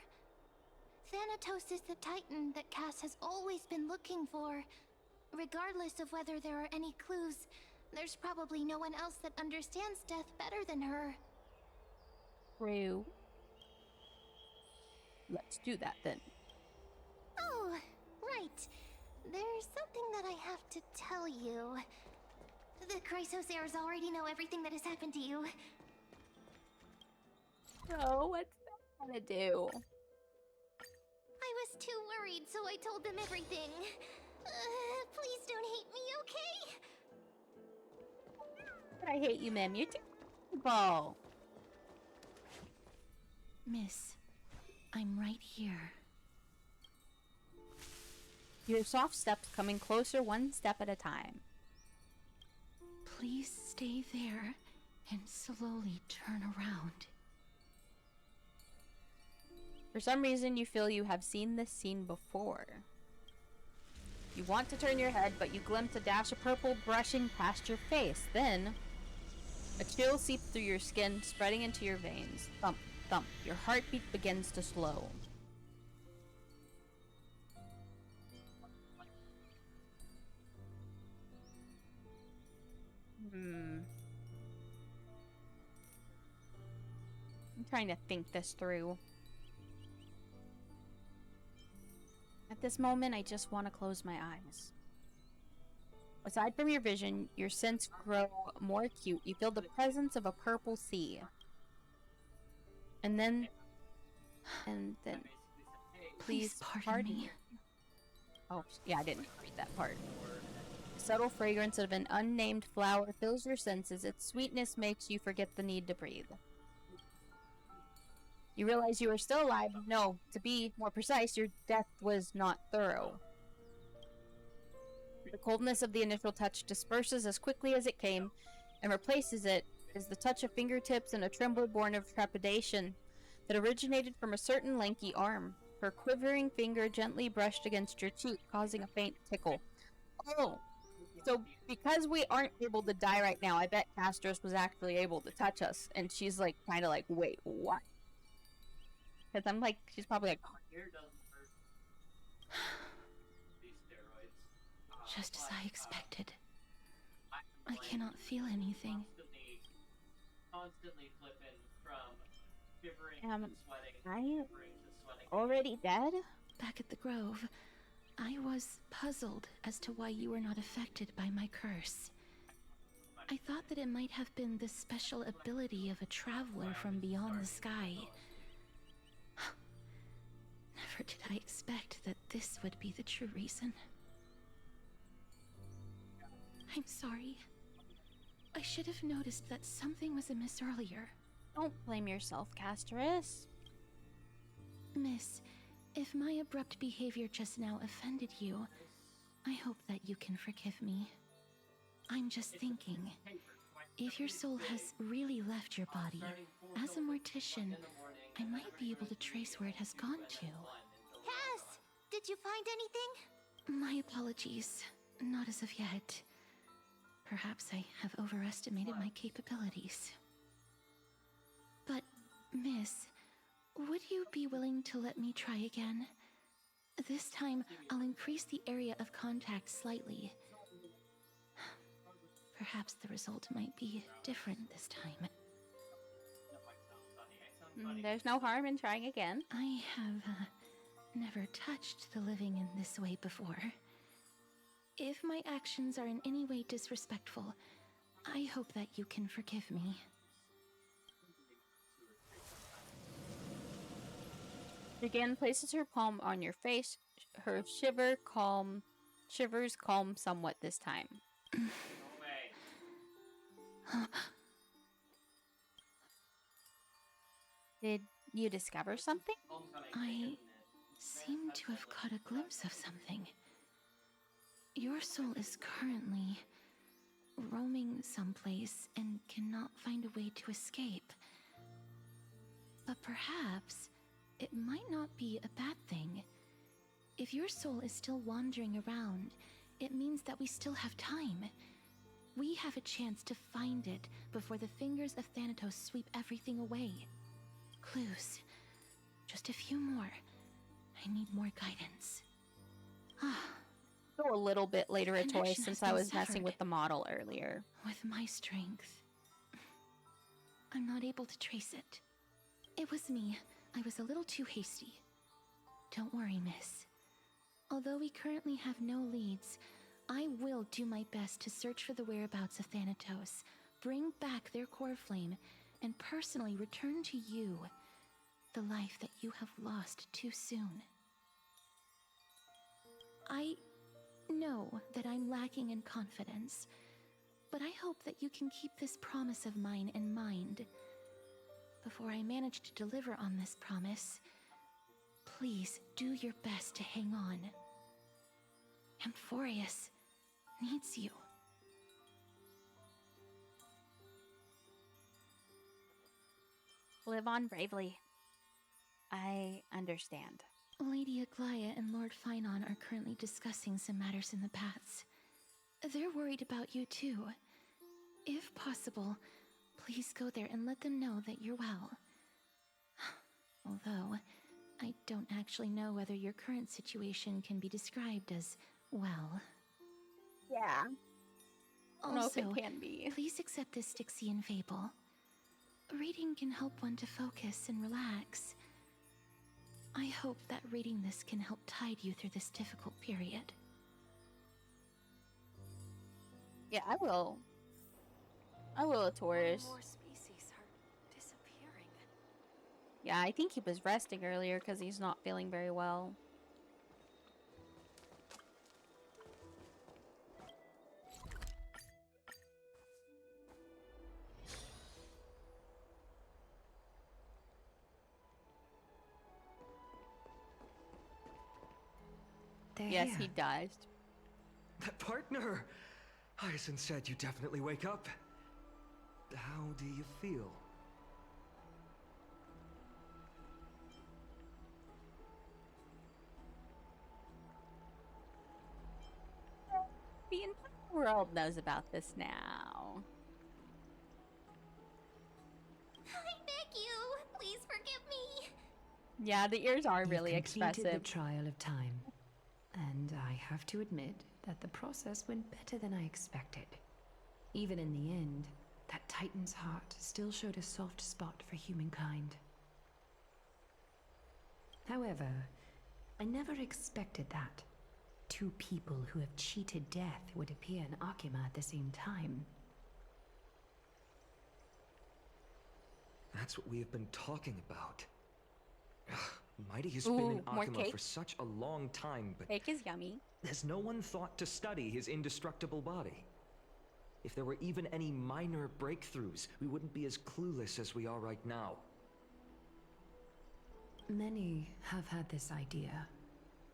Thanatos is the Titan that Cass has always been looking for. Regardless of whether there are any clues, there's probably no one else that understands death better than her. True. Let's do that then. Oh, right. There's something that I have to tell you. The Chrysosairs already know everything that has happened to you. So, what's that gonna do? I was too worried, so I told them everything. Please don't hate me, okay? I hate you, ma'am. You're terrible. Miss, I'm right here. Your soft steps coming closer one step at a time. Please stay there and slowly turn around. For some reason, you feel you have seen this scene before. You want to turn your head, but you glimpse a dash of purple brushing past your face. Then, a chill seeps through your skin, spreading into your veins. Thump, thump. Your heartbeat begins to slow. I'm trying to think this through. At this moment, I just want to close my eyes. Aside from your vision, your senses grow more acute. You feel the presence of a purple sea. And then... Please pardon me. Oh, yeah, I didn't read that part. The subtle fragrance of an unnamed flower fills your senses. Its sweetness makes you forget the need to breathe. You realize you are still alive. No, to be more precise, your death was not thorough. The coldness of the initial touch disperses as quickly as it came, and replaces it is the touch of fingertips and a tremble born of trepidation that originated from a certain lanky arm. Her quivering finger gently brushed against your cheek, causing a faint tickle. Oh, so because we aren't able to die right now, I bet Castros was actually able to touch us, and she's like, kind of like, wait, what? Because I'm like, she's probably like, Just as I expected. I cannot feel anything. am I already dead? Back at the Grove, I was puzzled as to why you were not affected by my curse. I thought that it might have been the special ability of a traveler from beyond the sky. Never did I expect that this would be the true reason. I'm sorry. I should have noticed that something was amiss earlier. Don't blame yourself, Castress. Miss, if my abrupt behavior just now offended you, I hope that you can forgive me. I'm just thinking, if your soul has really left your body, as a mortician, I might be able to trace where it has gone to. Cass, did you find anything? My apologies. Not as of yet. Perhaps I have overestimated my capabilities. But, Miss, would you be willing to let me try again? This time, I'll increase the area of contact slightly. Perhaps the result might be different this time. There's no harm in trying again. I have never touched the living in this way before. If my actions are in any way disrespectful, I hope that you can forgive me. Again, places her palm on your face. Her shivers calm somewhat this time. Did you discover something? I seem to have caught a glimpse of something. Your soul is currently roaming someplace and cannot find a way to escape. But perhaps it might not be a bad thing. If your soul is still wandering around, it means that we still have time. We have a chance to find it before the fingers of Thanatos sweep everything away. Clues. Just a few more. I need more guidance. Go a little bit later, a toy, Connection since has I been was messing severed. with the model earlier. With my strength, I'm not able to trace it. It was me. I was a little too hasty. Don't worry, miss. Although we currently have no leads, I will do my best to search for the whereabouts of Thanatos, bring back their core flame, and personally return to you the life that you have lost too soon. I know that I'm lacking in confidence, but I hope that you can keep this promise of mine in mind. Before I manage to deliver on this promise, please do your best to hang on. Amphoreus needs you. Live on bravely. I understand. Lady Aglaya and Lord Finon are currently discussing some matters in the paths. They're worried about you too. If possible, please go there and let them know that you're well. Although, I don't actually know whether your current situation can be described as well. Yeah. I don't know if Also, it can be. please accept this Styxian fable. Reading can help one to focus and relax. I hope that reading this can help tide you through this difficult period. Yeah, I will. I will, Taurus. More species are disappearing. Yeah, I think he was resting earlier because he's not feeling very well. They're Yes, here. he does. Partner! Hyacinth said you definitely wake up. How do you feel? The entire world knows about this now. I beg you, please forgive me. Yeah, the ears are You've really completed expressive. the trial of time, and I have to admit that the process went better than I expected. Even in the end, that Titan's heart still showed a soft spot for humankind. However, I never expected that. Two people who have cheated death would appear in Akima at the same time. That's what we have been talking about. Ugh, Mighty has been Ooh, in more Akima cake? for such a long time, but Cake is yummy. has no one thought to study his indestructible body? If there were even any minor breakthroughs, we wouldn't be as clueless as we are right now. Many have had this idea,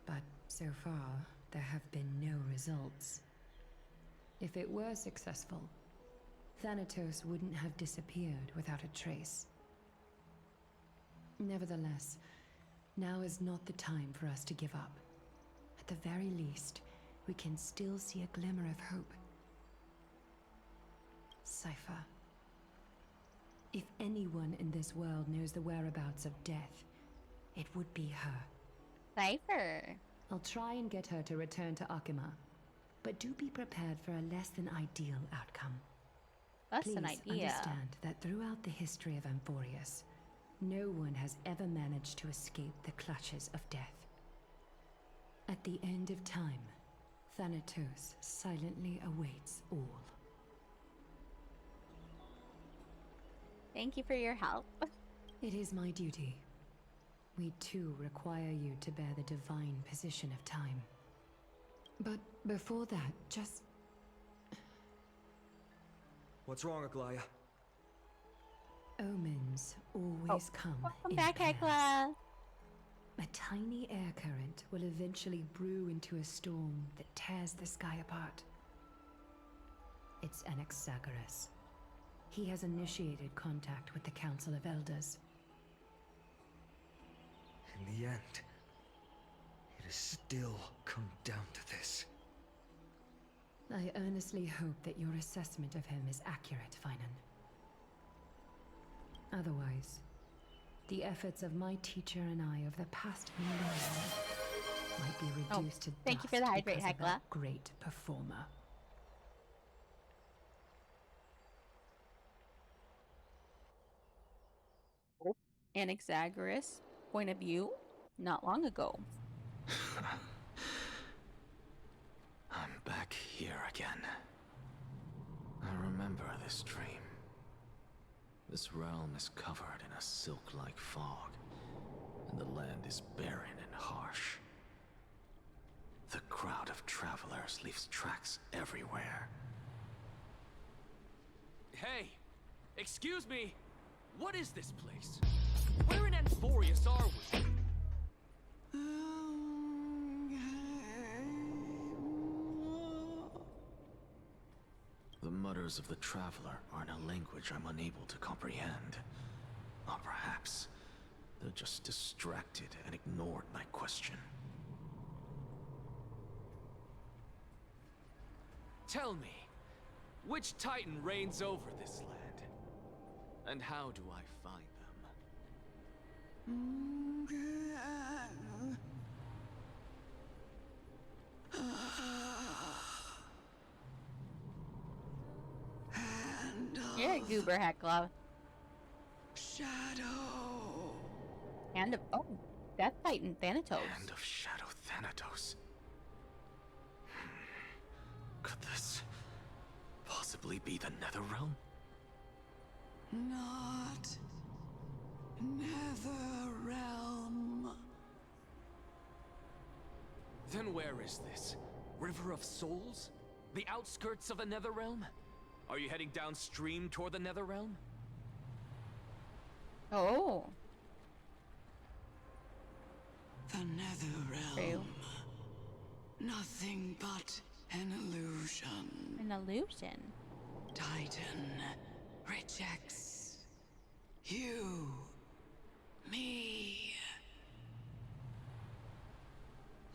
but so far, there have been no results. If it were successful, Thanatos wouldn't have disappeared without a trace. Nevertheless, now is not the time for us to give up. At the very least, we can still see a glimmer of hope. Cypher. If anyone in this world knows the whereabouts of death, it would be her. Cypher. I'll try and get her to return to Akima, but do be prepared for a less than ideal outcome. That's Please an idea. understand that throughout the history of Amphoreus, no one has ever managed to escape the clutches of death. At the end of time, Thanatos silently awaits all. Thank you for your help. It is my duty. We too require you to bear the divine position of time. But before that, just... What's wrong, Aglaya? Omens always come Welcome in back, pairs. Hekla. A tiny air current will eventually brew into a storm that tears the sky apart. It's Anaxagoras. He has initiated contact with the Council of Elders. In the end, it has still come down to this. I earnestly hope that your assessment of him is accurate, Finan. Otherwise, the efforts of my teacher and I of the past millennium might be reduced to thank you for the dust hydrate, because of Hekla. that great performer. Anaxagoras point of view not long ago. I'm back here again. I remember this dream. This realm is covered in a silk-like fog, and the land is barren and harsh. The crowd of travelers leaves tracks everywhere. Hey! Excuse me! What is this place? Where in Amphoreus are we? The mutters of the traveler are in a language I'm unable to comprehend. Or perhaps they're just distracted and ignored my question. Tell me, which Titan reigns over this land? And how do I find You're a goober, Hekla. Shadow! Hand of Death Titan Thanatos. Hand of Shadow Thanatos. Could this possibly be the Netherrealm? Not Netherrealm. Then where is this? River of Souls? The outskirts of the Netherrealm? Are you heading downstream toward the Netherrealm? Oh. The Netherrealm. True. Nothing but an illusion. An illusion. Titan rejects you, me.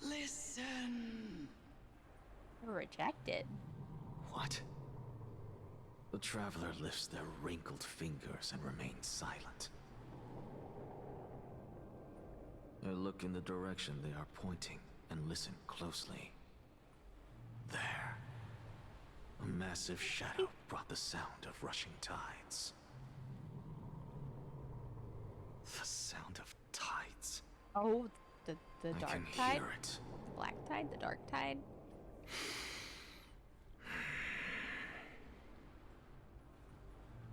Listen. Rejected. What? The traveler lifts their wrinkled fingers and remains silent. I look in the direction they are pointing and listen closely. There. A massive shadow brought the sound of rushing tides. The sound of tides. Oh, the I dark can tide? hear it. The black tide? The dark tide?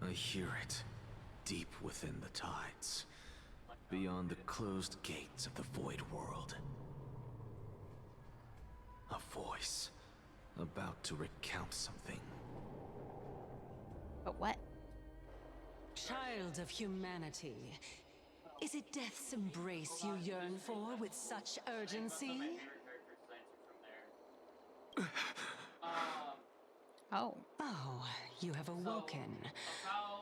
I hear it, deep within the tides, beyond the closed gates of the Void World. A voice, about to recount something. But what? Child of humanity, is it death's embrace you yearn for with such urgency? Oh. Oh, you have awoken.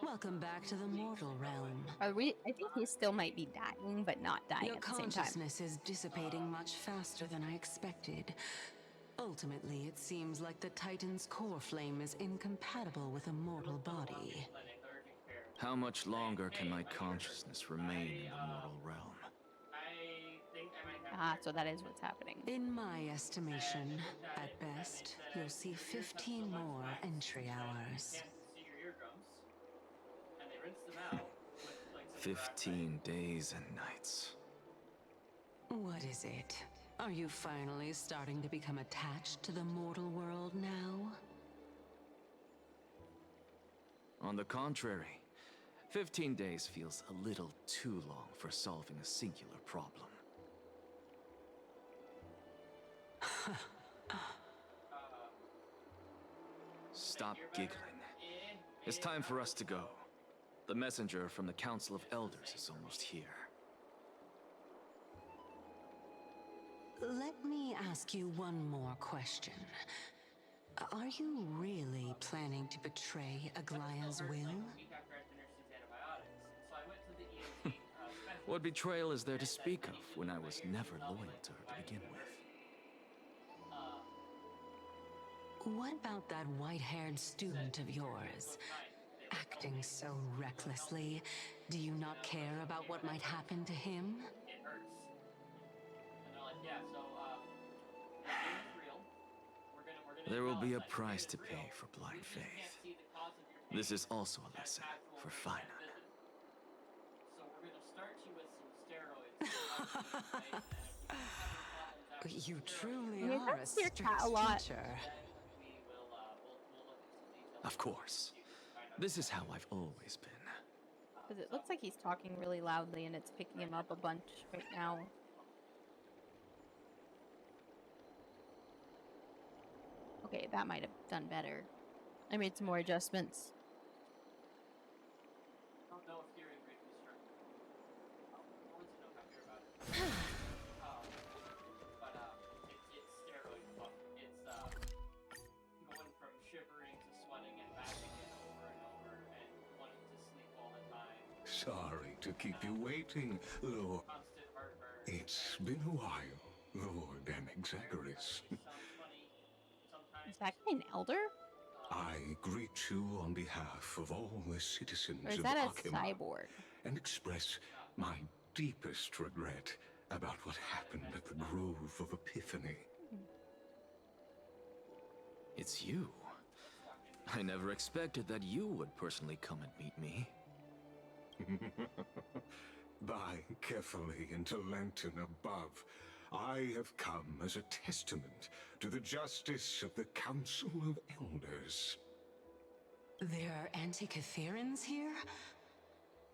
Welcome back to the mortal realm. I think he still might be dying, but not dying Your at the same time. consciousness is dissipating much faster than I expected. Ultimately, it seems like the Titan's core flame is incompatible with a mortal body. How much longer can my consciousness remain in the mortal realm? Ah, so that is what's happening. In my estimation, at best, you'll see 15 more entry hours. 15 days and nights. What is it? Are you finally starting to become attached to the mortal world now? On the contrary, 15 days feels a little too long for solving a singular problem. Stop giggling. It's time for us to go. The messenger from the Council of Elders is almost here. Let me ask you one more question. Are you really planning to betray Aglaya's will? What betrayal is there to speak of when I was never loyal to her to begin with? What about that white-haired student of yours? Acting so recklessly, do you not care about what might happen to him? There will be a price to pay for blind faith. This is also a lesson for Final. You truly You are a guys hear strict cat a lot. teacher. Of course. This is how I've always been. Because it looks like he's talking really loudly and it's picking him up a bunch right now. Okay, that might have done better. I made some more adjustments. Sorry to keep you waiting, Lord. It's been a while, Lord Anaxagoras. Is that guy an elder? I greet you on behalf of all the citizens Or is of that a Acheman cyborg? and express my deepest regret about what happened at the Grove of Epiphany. It's you. I never expected that you would personally come and meet me. By carefully into Lantern above, I have come as a testament to the justice of the Council of Elders. There are Antikytherans here?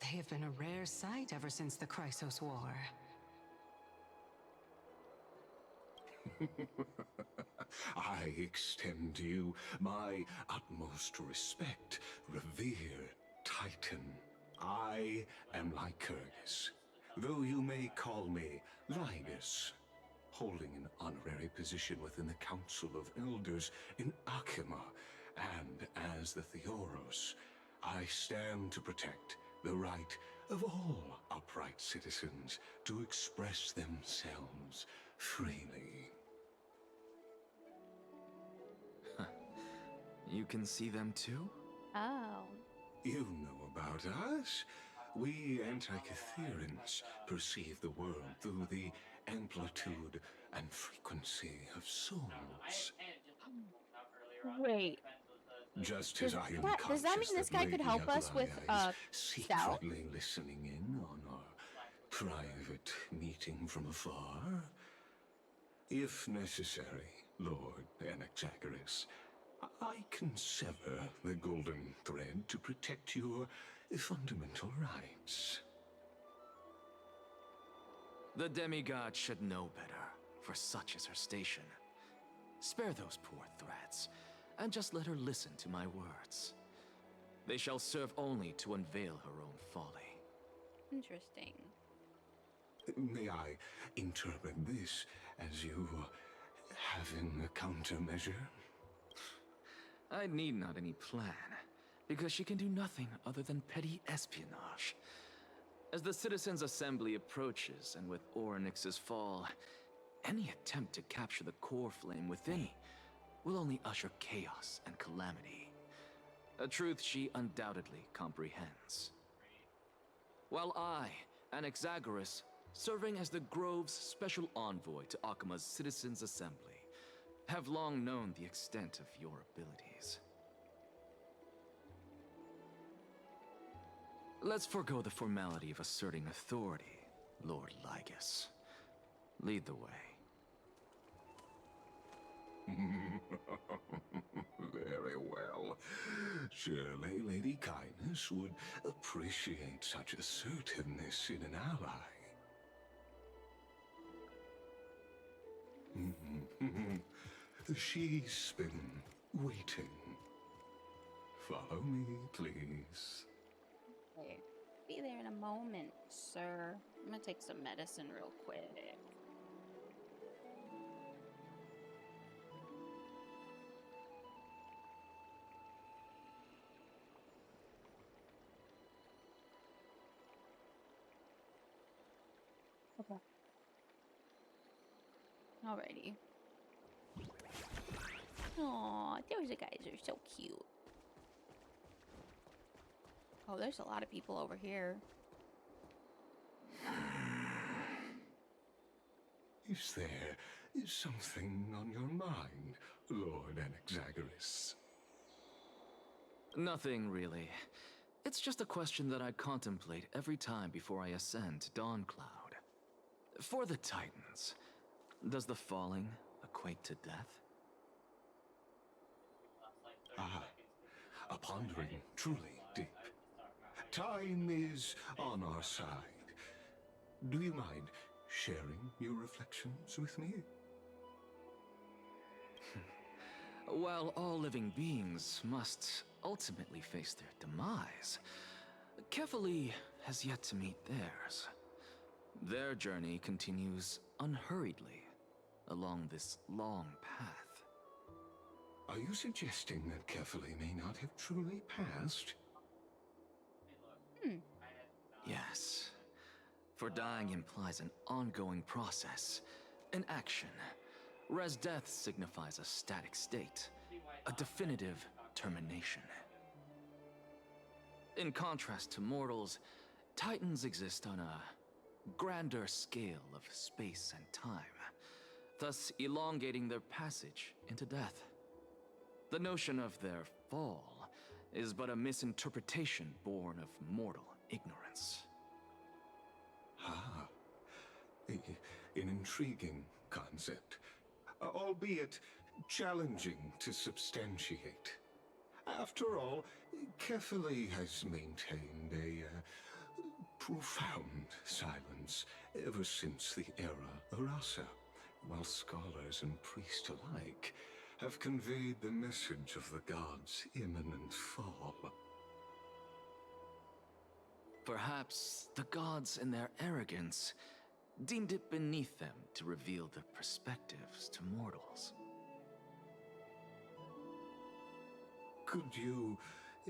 They have been a rare sight ever since the Chrysos War. I extend to you my utmost respect, revered Titan. I am Lycurgus, though you may call me Lygus, holding an honorary position within the Council of Elders in Acheman, and as the Theoros, I stand to protect the right of all upright citizens to express themselves freely. You can see them too? Oh. You know about us. We Antikytherans perceive the world through the amplitude and frequency of souls. Wait. Just as I am does that mean conscious this that guy could Lady help us with Aglaya is Stout? secretly listening in on our private meeting from afar. If necessary, Lord Anaxagoras, I can sever the golden thread to protect your fundamental rights. The demigod should know better, for such is her station. Spare those poor threats, and just let her listen to my words. They shall serve only to unveil her own folly. Interesting. May I interpret this as you having a countermeasure? I need not any plan, because she can do nothing other than petty espionage. As the Citizens' Assembly approaches, and with Orynyx's fall, any attempt to capture the core flame within will only usher chaos and calamity. A truth she undoubtedly comprehends. While I, Anaxagoras, serving as the Grove's special envoy to Acheman's Citizens' Assembly, have long known the extent of your abilities. Let's forego the formality of asserting authority, Lord Lygus. Lead the way. Very well. Surely Lady Kindness would appreciate such assertiveness in an ally. She's been waiting Follow me, please. Okay. Be there in a moment, sir. I'm gonna take some medicine real quick. Okay. Alrighty. Aw, those guys are so cute. Oh, there's a lot of people over here. Is there something on your mind, Lord Anaxagoras? Nothing really. It's just a question that I contemplate every time before I ascend to Dawncloud. For the Titans, does the falling equate to death? Ah, a pondering truly deep. Time is on our side. Do you mind sharing your reflections with me? While all living beings must ultimately face their demise, Kefali has yet to meet theirs. Their journey continues unhurriedly along this long path. Are you suggesting that Kefali may not have truly passed? Yes. For dying implies an ongoing process, an action. Whereas death signifies a static state, a definitive termination. In contrast to mortals, Titans exist on a grander scale of space and time, thus elongating their passage into death. The notion of their fall is but a misinterpretation born of mortal ignorance. Ah, an intriguing concept, albeit challenging to substantiate. After all, Kefali has maintained a profound silence ever since the era Arasa, while scholars and priests alike have conveyed the message of the gods' imminent fall. Perhaps the gods, in their arrogance, deemed it beneath them to reveal their perspectives to mortals. Could you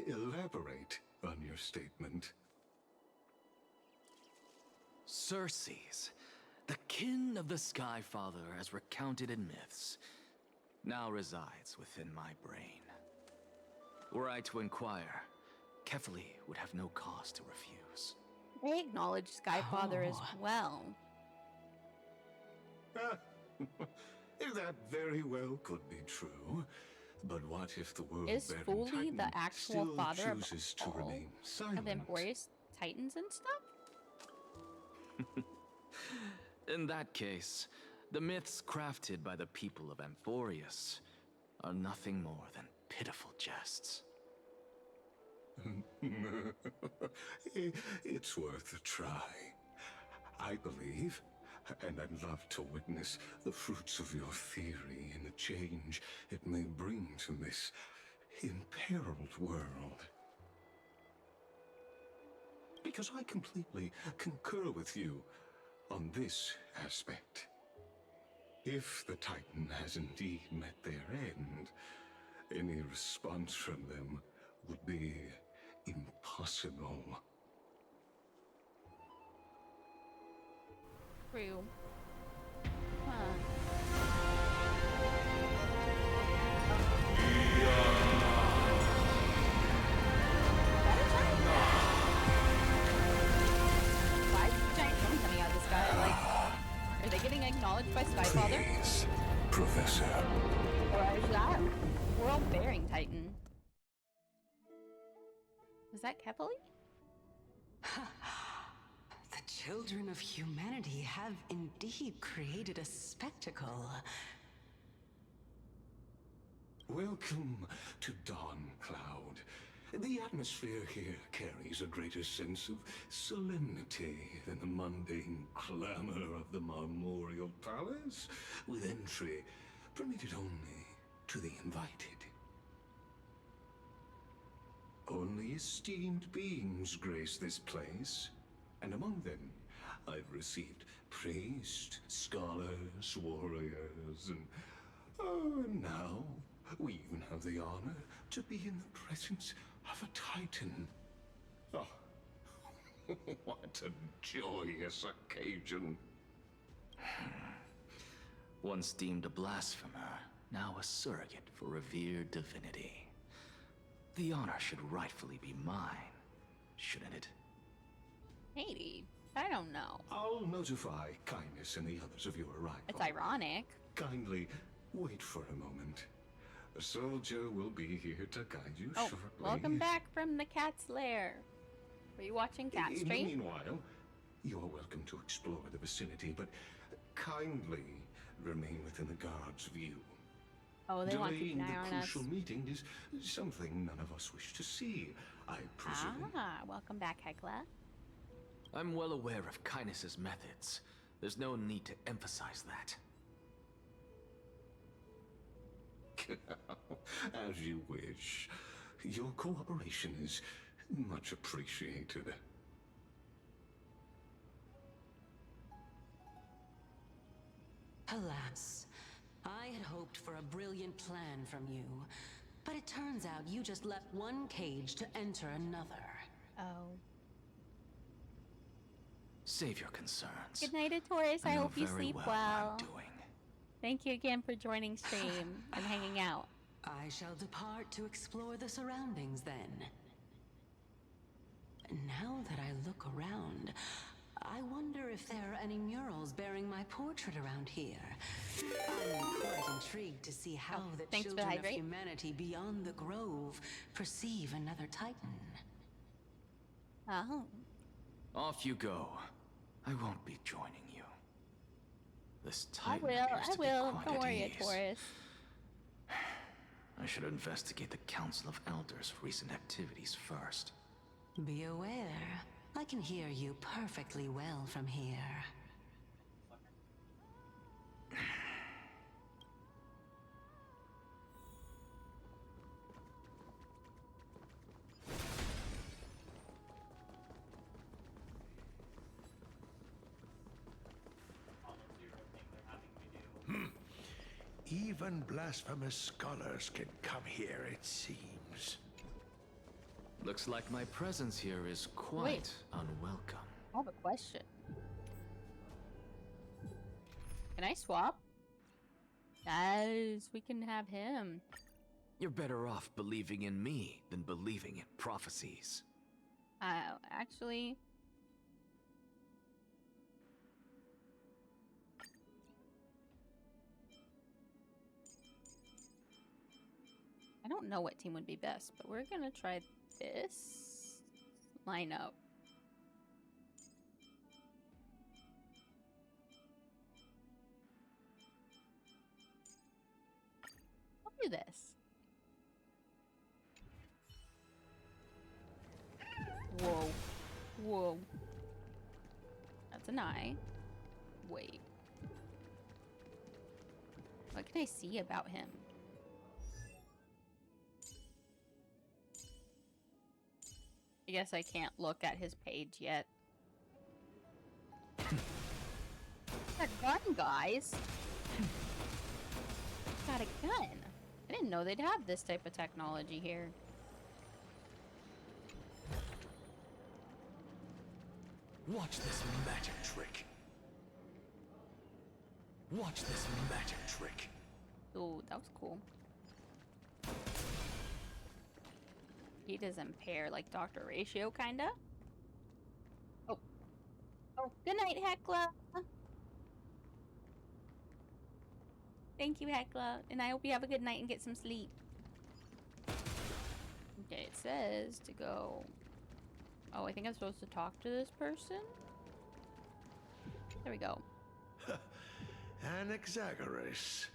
elaborate on your statement? Circes, the kin of the Skyfather as recounted in myths, now resides within my brain. Were I to inquire, Kefali would have no cause to refuse. They acknowledge Skyfather as well. That very well could be true. But what if the world Is Fully the actual still father chooses of to all remain silent? of Amphoreus Titans and stuff? In that case, the myths crafted by the people of Amphoreus are nothing more than pitiful jests. It's worth a try. I believe, and I'd love to witness the fruits of your theory and the change it may bring to this imperiled world. Because I completely concur with you on this aspect. If the Titan has indeed met their end, any response from them would be impossible. True. Huh. Why is the giant one coming out of the sky? Like, are they getting acknowledged by Skyfather? Please, Professor. Or is that world-bearing Titan? Was that Kefali? The children of humanity have indeed created a spectacle. Welcome to Dawncloud. The atmosphere here carries a greater sense of solemnity than the mundane clamor of the Marmorial Palace, with entry permitted only to the invited. many esteemed beings grace this place, and among them, I've received priests, scholars, warriors, and now we even have the honor to be in the presence of a Titan. Oh, what a joyous occasion. Once deemed a blasphemer, now a surrogate for revered divinity. The honor should rightfully be mine, shouldn't it? Maybe. I don't know. I'll notify Kindness and the others of your arrival. It's ironic. Kindly wait for a moment. A soldier will be here to guide you Oh, shortly. welcome back from the cat's lair. Were you watching Cat In the Street? meanwhile, you are welcome to explore the vicinity, but kindly remain within the guard's view. Oh, they want to keep Delaying an eye the on us. crucial meeting is something none of us wish to see, I presume. Ah, welcome back, Hekla. I'm well aware of Kindness's methods. There's no need to emphasize that. As you wish. Your cooperation is much appreciated. Alas, I had hoped for a brilliant plan from you, but it turns out you just left one cage to enter another. Oh. Save your concerns. Good night, Taurus. I know hope you very sleep well well. what I'm doing. Thank you again for joining stream and hanging out. I shall depart to explore the surroundings then. Now that I look around, I wonder if there are any murals bearing my portrait around here. I'm quite intrigued to see how the thanks for the children of hydrate. humanity beyond the grove perceive another Titan. Oh. Off you go. I won't be joining you. This I Titan will. appears I to be will. quite Don't at worry, ease. Taurus. I should investigate the Council of Elders' recent activities first. Be aware, I can hear you perfectly well from here. Even blasphemous scholars can come here, it seems. Looks like my presence here is quite Wait. unwelcome. I have a question. Can I swap? Guys, we can have him. You're better off believing in me than believing in prophecies. Actually... I don't know what team would be best, but we're gonna try this lineup. I'll do this. Whoa. Whoa. That's an eye. Wait. What can I see about him? I guess I can't look at his page yet. Got a gun, guys. Got a gun. I didn't know they'd have this type of technology here. Watch this magic trick. Watch this magic trick. Ooh, that was cool. He does impair like Dr. Ratio, kinda. Oh. Oh, good night, Hekla. Thank you, Hekla. And I hope you have a good night and get some sleep. Okay, it says to go... Oh, I think I'm supposed to talk to this person? There we go. Anaxagoras,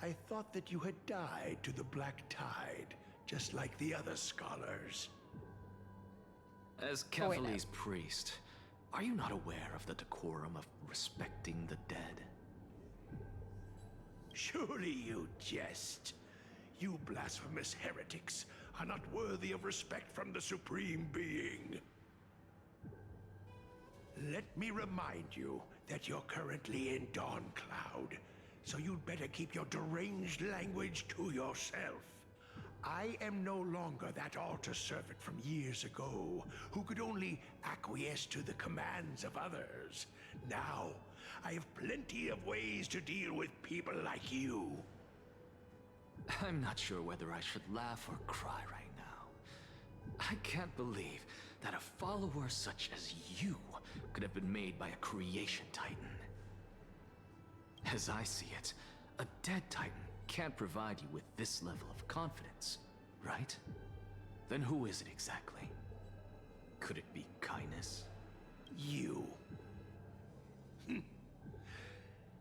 I thought that you had died to the Black Tide, just like the other scholars. As Oh, wait, no. Kefali's priest, are you not aware of the decorum of respecting the dead? Surely you jest. You blasphemous heretics are not worthy of respect from the Supreme Being. Let me remind you that you're currently in Dawncloud, so you'd better keep your deranged language to yourself. I am no longer that altar servant from years ago who could only acquiesce to the commands of others. Now, I have plenty of ways to deal with people like you. I'm not sure whether I should laugh or cry right now. I can't believe that a follower such as you could have been made by a creation titan. As I see it, a dead titan can't provide you with this level of confidence, right? Then who is it exactly? Could it be kindness? You.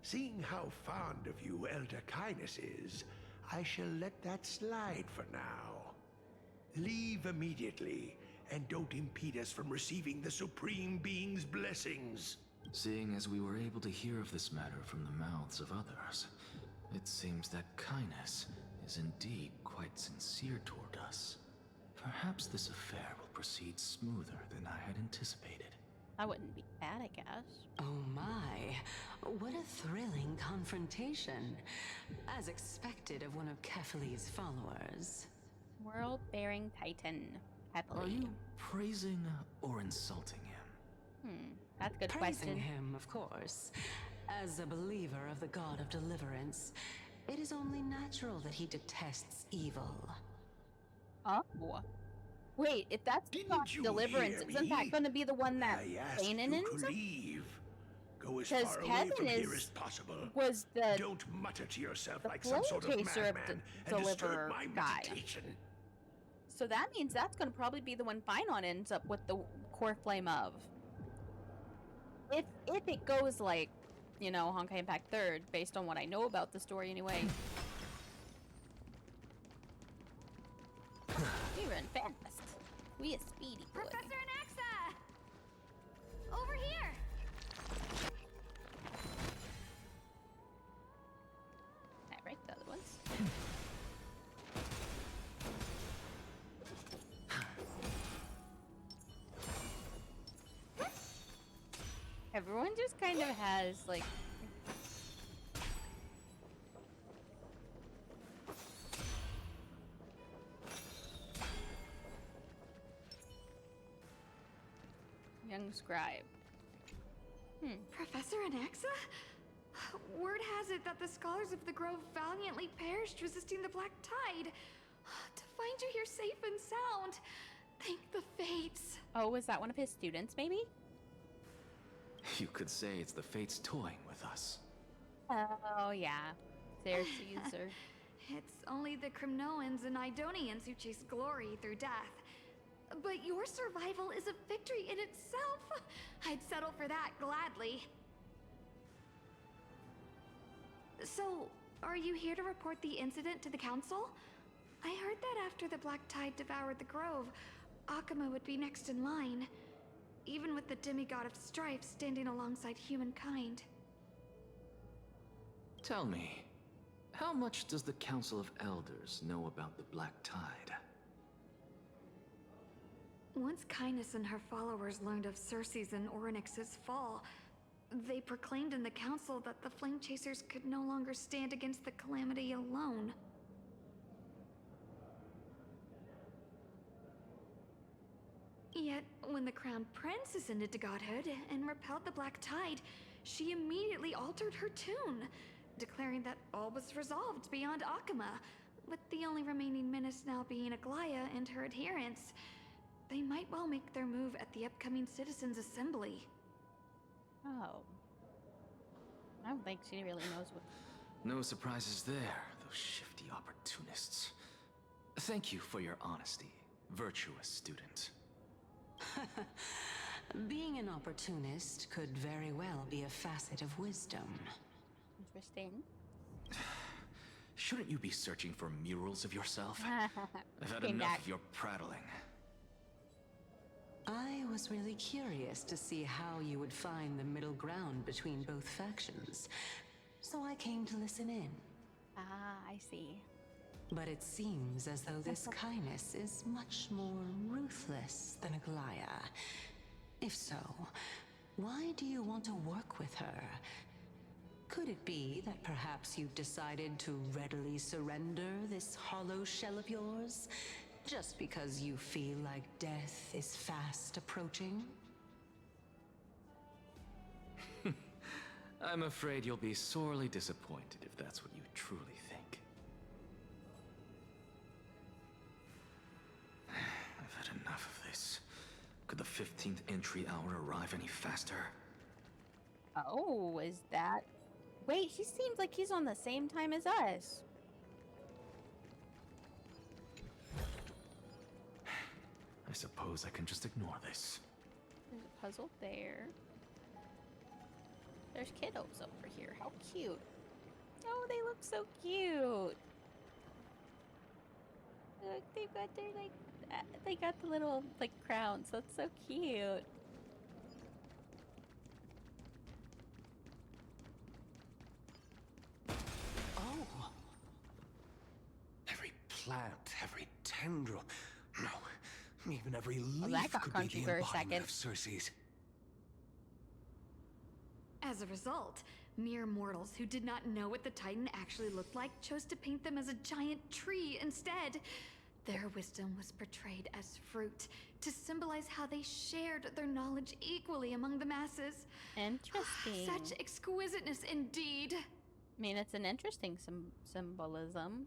Seeing how fond of you Elder Kindness is, I shall let that slide for now. Leave immediately, and don't impede us from receiving the Supreme Being's blessings. Seeing as we were able to hear of this matter from the mouths of others, it seems that kindness is indeed quite sincere toward us. Perhaps this affair will proceed smoother than I had anticipated. That wouldn't be bad, I guess. Oh my, what a thrilling confrontation. As expected of one of Kefali's followers. World-bearing Titan. Happily. Are you praising or insulting him? That's a good Praising question. him, of course. As a believer of the God of Deliverance, it is only natural that he detests evil. Oh. Wait, if that's not Deliverance, isn't that going to be the one that Kanan ends up? Go as Because far away Kevin from here as possible. was the Don't mutter to yourself like flame some sort of chaser of madman the and disturb deliverer my guy. meditation. So that means that's going to probably be the one Phynon ends up with the core flame of. If it goes like, you know, Honkai Impact 3rd, based on what I know about the story anyway. We run fast. We a speedy boy. Professor Anaxa! Over here! Alright, the other ones. Everyone just kind of has, like... Young scribe. Professor Anaxa? Word has it that the scholars of the Grove valiantly perished resisting the Black Tide. To find you here safe and sound, thank the fates. Oh, was that one of his students, maybe? You could say it's the fates toying with us. Oh, yeah. Xerxes or... It's only the Cremnoans and Idonians who chase glory through death. But your survival is a victory in itself. I'd settle for that gladly. So, are you here to report the incident to the council? I heard that after the Black Tide devoured the Grove, Akuma would be next in line, even with the demigod of strife standing alongside humankind. Tell me, how much does the Council of Elders know about the Black Tide? Once Kindness and her followers learned of Circe's and Orynyx's fall, they proclaimed in the council that the Flame Chasers could no longer stand against the calamity alone. Yet, when the Crown Prince ascended to godhood and repelled the Black Tide, she immediately altered her tune, declaring that all was resolved beyond Akuma, with the only remaining menace now being Aglaya and her adherents. They might well make their move at the upcoming Citizens' Assembly. Oh. I don't think she really knows what... No surprises there, those shifty opportunists. Thank you for your honesty, virtuous student. Being an opportunist could very well be a facet of wisdom. Interesting. Shouldn't you be searching for murals of yourself? I've had Came enough back. of your prattling. I was really curious to see how you would find the middle ground between both factions, so I came to listen in. Ah, I see. But it seems as though this Kynus is much more ruthless than Aglaya. If so, why do you want to work with her? Could it be that perhaps you've decided to readily surrender this hollow shell of yours, just because you feel like death is fast approaching? I'm afraid you'll be sorely disappointed if that's what you truly think. I've had enough of this. Could the 15th entry hour arrive any faster? Oh, is that... Wait, he seems like he's on the same time as us. I suppose I can just ignore this. There's a puzzle there. There's kiddos over here. How cute. Oh, they look so cute. Look, they've got their, like, they got the little, like, crowns. That's so cute. Oh! Every plant, every tendril, no, even every leaf that got could crunchy be the for a embodiment second. of Circe's. As a result, mere mortals who did not know what the Titan actually looked like chose to paint them as a giant tree instead. Their wisdom was portrayed as fruit, to symbolize how they shared their knowledge equally among the masses. Interesting. Such exquisiteness indeed. I mean, it's an interesting symbolism.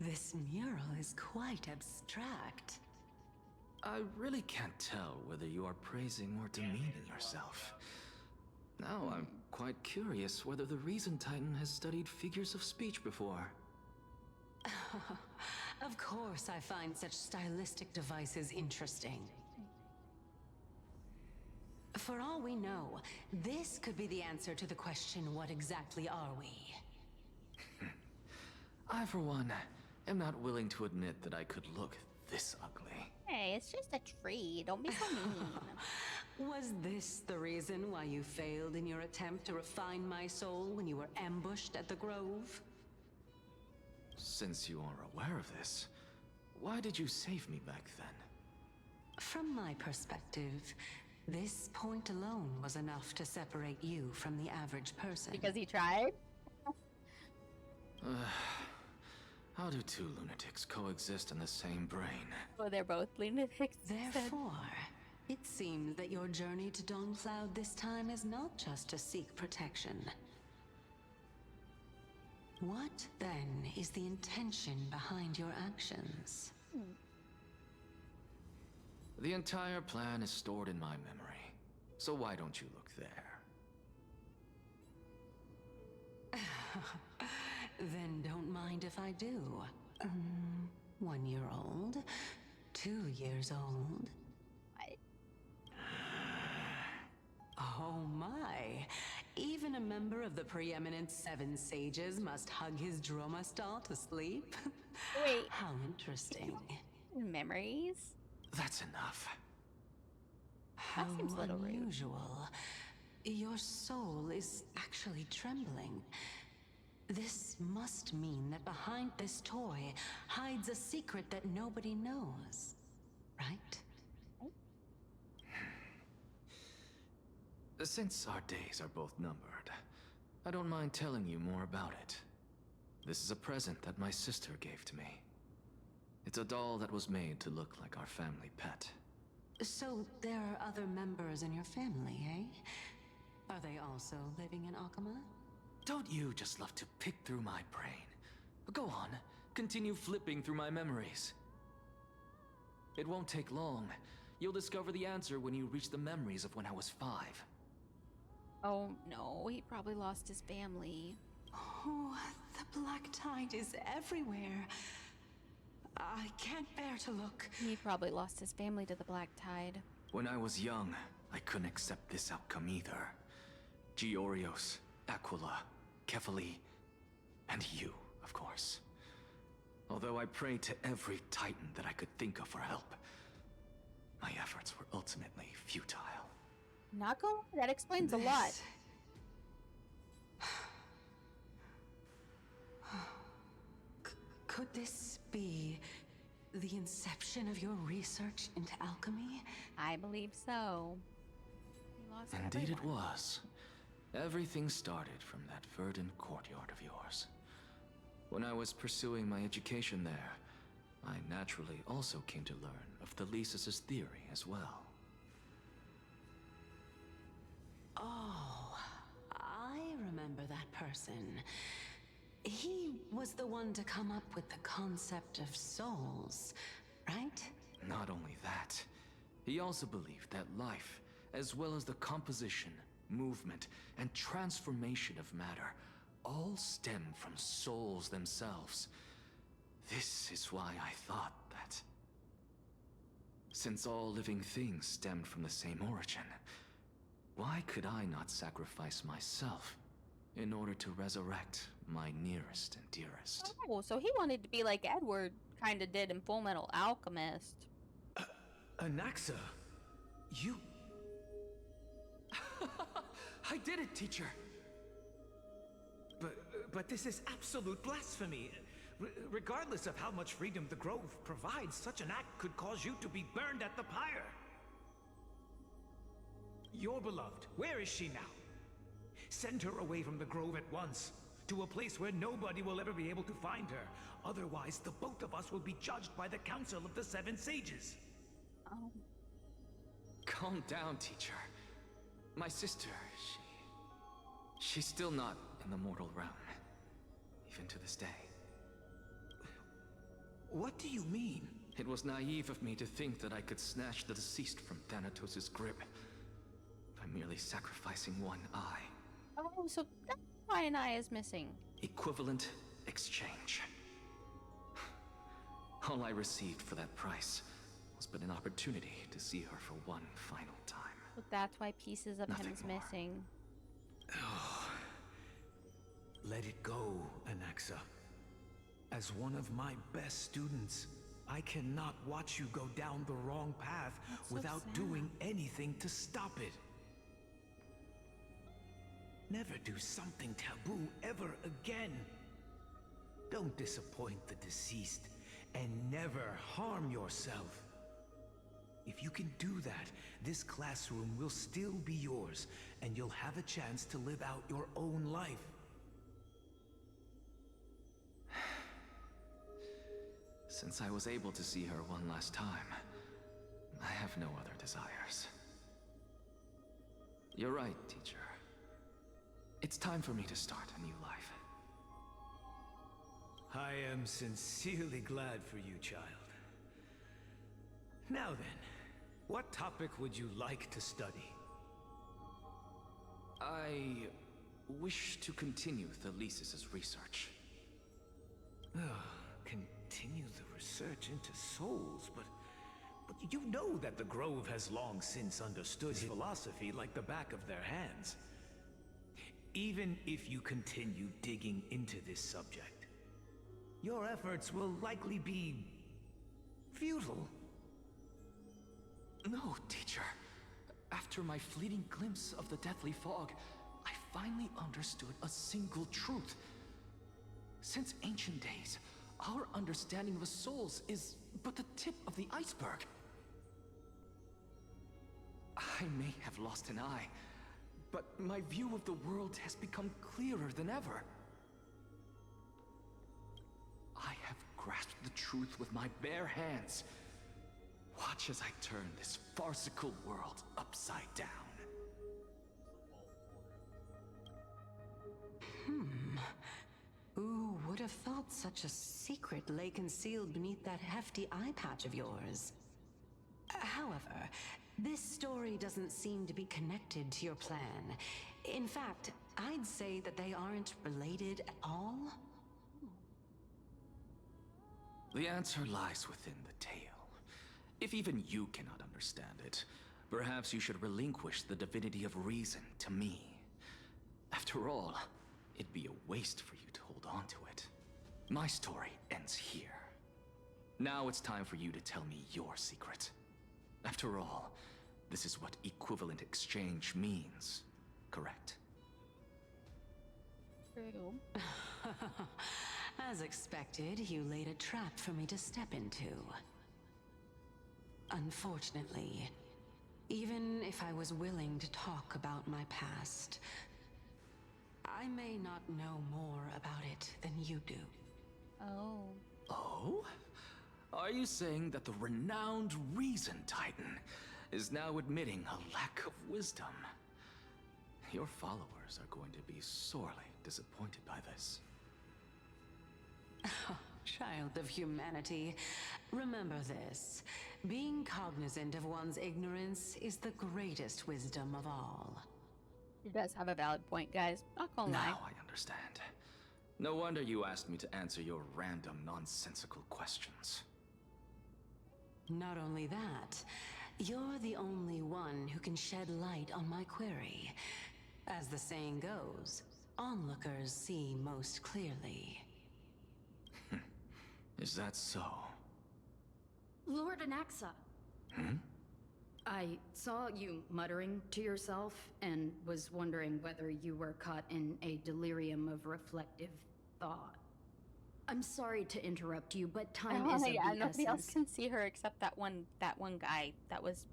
This mural is quite abstract. I really can't tell whether you are praising or demeaning yourself. Now I'm quite curious whether the Reason Titan has studied figures of speech before. Of course I find such stylistic devices interesting. For all we know, this could be the answer to the question, what exactly are we? I, for one, am not willing to admit that I could look this ugly. Hey, it's just a tree. Don't be so mean. Was this the reason why you failed in your attempt to refine my soul when you were ambushed at the Grove? Since you are aware of this, why did you save me back then? From my perspective, this point alone was enough to separate you from the average person. Because he tried? How do two lunatics coexist in the same brain? Oh, they're both lunatics. Therefore, it seems that your journey to Dawnfloud this time is not just to seek protection. What, then, is the intention behind your actions? The entire plan is stored in my memory, so why don't you look there? Then don't mind if I do. 1 year old? 2 years old? What? Oh my! Even a member of the preeminent 7 sages must hug his Dromastal to sleep? Wait. How interesting. Memories? That's enough. How seems a little rude. unusual. Your soul is actually trembling. This must mean that behind this toy hides a secret that nobody knows, right? Since our days are both numbered, I don't mind telling you more about it. This is a present that my sister gave to me. It's a doll that was made to look like our family pet. So there are other members in your family, eh? Are they also living in Akama? Don't you just love to pick through my brain? Go on, continue flipping through my memories. It won't take long. You'll discover the answer when you reach the memories of when I was 5. Oh no, he probably lost his family. Oh, the black tide is everywhere. I can't bear to look. He probably lost his family to the Black Tide. When I was young, I couldn't accept this outcome either. Georios, Aquila, Kefali, and you, of course. Although I prayed to every titan that I could think of for help, my efforts were ultimately futile. Not gonna lie, that explains a lot. Could this be the inception of your research into alchemy? I believe so. We lost Indeed everyone. it was. Everything started from that verdant courtyard of yours. When I was pursuing my education there, I naturally also came to learn of the Thesis' theory as well. Oh, I remember that person. He was the one to come up with the concept of souls, right? Not only that, he also believed that life, as well as the composition, movement, and transformation of matter, all stem from souls themselves. This is why I thought that, since all living things stemmed from the same origin, why could I not sacrifice myself in order to resurrect my nearest and dearest? Oh, so he wanted to be like Edward kind of did in Full Metal Alchemist. Anaxa, you... I did it, teacher! But this is absolute blasphemy. Regardless of how much freedom the Grove provides, such an act could cause you to be burned at the pyre. Your beloved, where is she now? Send her away from the Grove at once, to a place where nobody will ever be able to find her. Otherwise, the both of us will be judged by the Council of the Seven Sages. Oh. Calm down, teacher. My sister, she's still not in the mortal realm, even to this day. What do you mean? It was naive of me to think that I could snatch the deceased from Thanatos' grip by merely sacrificing one eye. Oh, so that's why an eye is missing. Equivalent exchange. All I received for that price was but an opportunity to see her for one final time. But that's why pieces of Nothing him's more. missing. Let it go, Anaxa. As one of my best students, I cannot watch you go down the wrong path That's so without sad. doing anything to stop it. Never do something taboo ever again. Don't disappoint the deceased, and never harm yourself. If you can do that, this classroom will still be yours, and you'll have a chance to live out your own life. Since I was able to see her one last time, I have no other desires. You're right, teacher. It's time for me to start a new life. I am sincerely glad for you, child. Now then, what topic would you like to study? I wish to continue Thesis' research. Continue the research into souls, but you know that the Grove has long since understood his philosophy like the back of their hands. Even if you continue digging into this subject, your efforts will likely be futile. No, teacher. After my fleeting glimpse of the deathly fog, I finally understood a single truth. Since ancient days, our understanding of the souls is but the tip of the iceberg. I may have lost an eye, but my view of the world has become clearer than ever. I have grasped the truth with my bare hands. Watch as I turn this farcical world upside down. Who would have thought such a secret lay concealed beneath that hefty eye patch of yours? However, this story doesn't seem to be connected to your plan. In fact, I'd say that they aren't related at all. The answer lies within the tale. If even you cannot understand it, perhaps you should relinquish the divinity of reason to me. After all, it'd be a waste for you to hold on to it. My story ends here. Now it's time for you to tell me your secret. After all, this is what equivalent exchange means, correct? True. As expected, you laid a trap for me to step into. Unfortunately, even if I was willing to talk about my past, I may not know more about it than you do. Oh. Oh? Are you saying that the renowned Reason Titan is now admitting a lack of wisdom? Your followers are going to be sorely disappointed by this. Oh, child of humanity, remember this. Being cognizant of one's ignorance is the greatest wisdom of all. He does have a valid point, guys. Not gonna lie. Now I understand. No wonder you asked me to answer your random, nonsensical questions. Not only that, you're the only one who can shed light on my query. As the saying goes, onlookers see most clearly. Is that so? Lord Anaxa. Hmm? I saw you muttering to yourself and was wondering whether you were caught in a delirium of reflective thought. I'm sorry to interrupt you, but time is of the nobody essence. else can see her except that one guy that was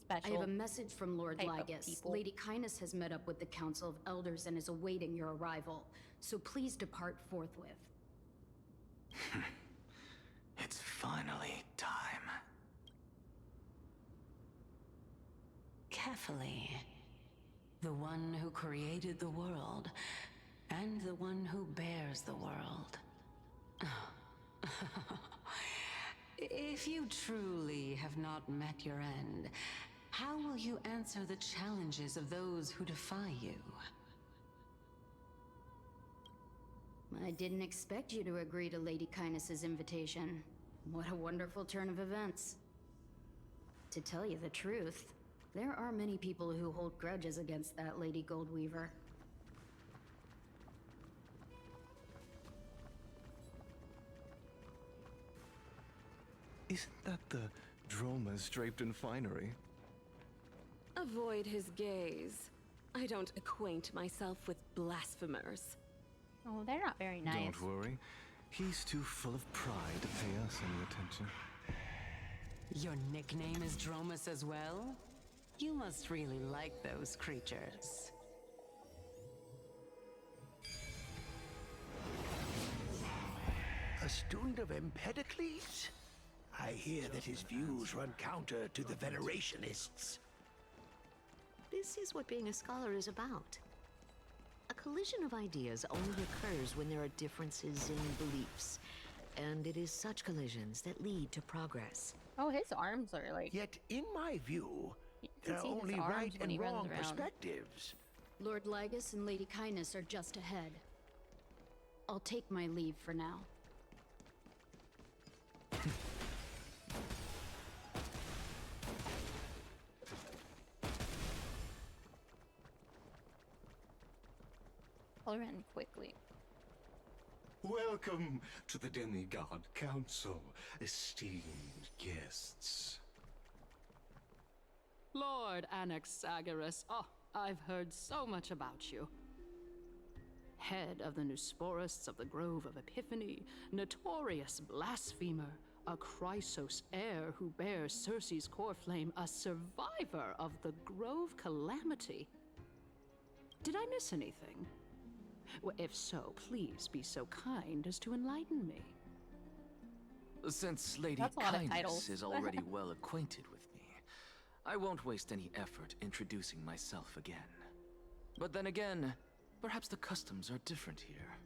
special. I have a message from Lord type of Lygus. people. Lady Kindness has met up with the Council of Elders and is awaiting your arrival, so please depart forthwith. It's finally time. Carefully. The one who created the world, and the one who bears the world. If you truly have not met your end, how will you answer the challenges of those who defy you? I didn't expect you to agree to Lady Kindness's invitation. What a wonderful turn of events. To tell you the truth, there are many people who hold grudges against that Lady Goldweaver. Isn't that the Dromas draped in finery? Avoid his gaze. I don't acquaint myself with blasphemers. Oh, they're not very nice. Don't worry. He's too full of pride to pay us any attention. Your nickname is Dromas as well? You must really like those creatures. A student of Empedocles? I hear that his views run counter to the Venerationists. This is what being a scholar is about. A collision of ideas only occurs when there are differences in beliefs, and it is such collisions that lead to progress. Oh, his arms are like... Yet, in my view, there are see his only arms right when he and runs wrong around. perspectives. Lord Lygus and Lady Kindness are just ahead. I'll take my leave for now. I'll run quickly. Welcome to the Demigod Council, esteemed guests. Lord Anaxagoras, oh, I've heard so much about you. Head of the Nusporists of the Grove of Epiphany, notorious blasphemer, a Chrysos heir who bears Circe's core flame, a survivor of the Grove Calamity. Did I miss anything? Well, if so, please be so kind as to enlighten me. Since Lady That's a lot of Kindness titles. is already well acquainted with me, I won't waste any effort introducing myself again. But then again, perhaps the customs are different here.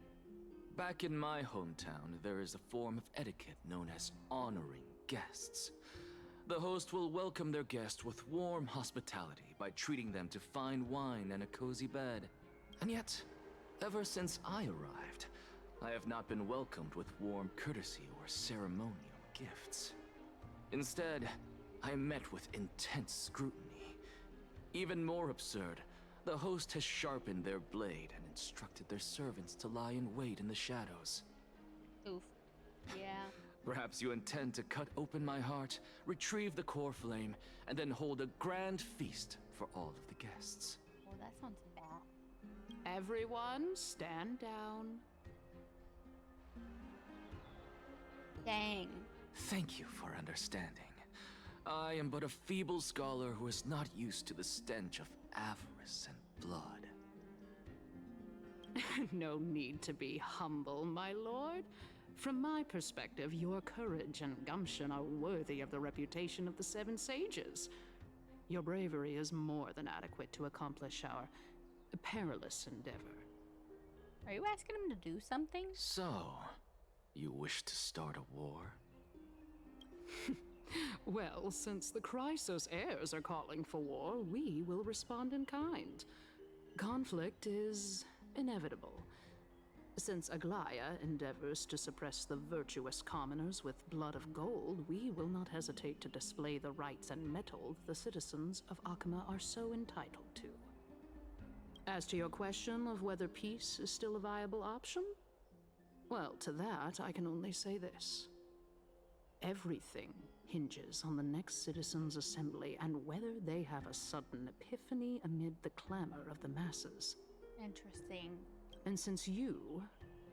Back in my hometown, there is a form of etiquette known as honoring guests. The host will welcome their guest with warm hospitality by treating them to fine wine and a cozy bed. And yet, ever since I arrived, I have not been welcomed with warm courtesy or ceremonial gifts. Instead, I am met with intense scrutiny. Even more absurd, the host has sharpened their blade and instructed their servants to lie in wait in the shadows. Oof. Yeah. Perhaps you intend to cut open my heart, retrieve the core flame, and then hold a grand feast for all of the guests. Well, that sounds bad. Everyone, stand down. Dang. Thank you for understanding. I am but a feeble scholar who is not used to the stench of avarice and blood. No need to be humble, my lord. From my perspective, your courage and gumption are worthy of the reputation of the Seven Sages. Your bravery is more than adequate to accomplish our perilous endeavor. Are you asking him to do something? So, you wish to start a war? Well, since the Chrysos heirs are calling for war, we will respond in kind. Conflict is inevitable. Since Aglaya endeavors to suppress the virtuous commoners with blood of gold, we will not hesitate to display the rights and mettle the citizens of Akama are so entitled to. As to your question of whether peace is still a viable option, well, to that I can only say this. Everything hinges on the next citizens' assembly and whether they have a sudden epiphany amid the clamor of the masses. Interesting. And since you,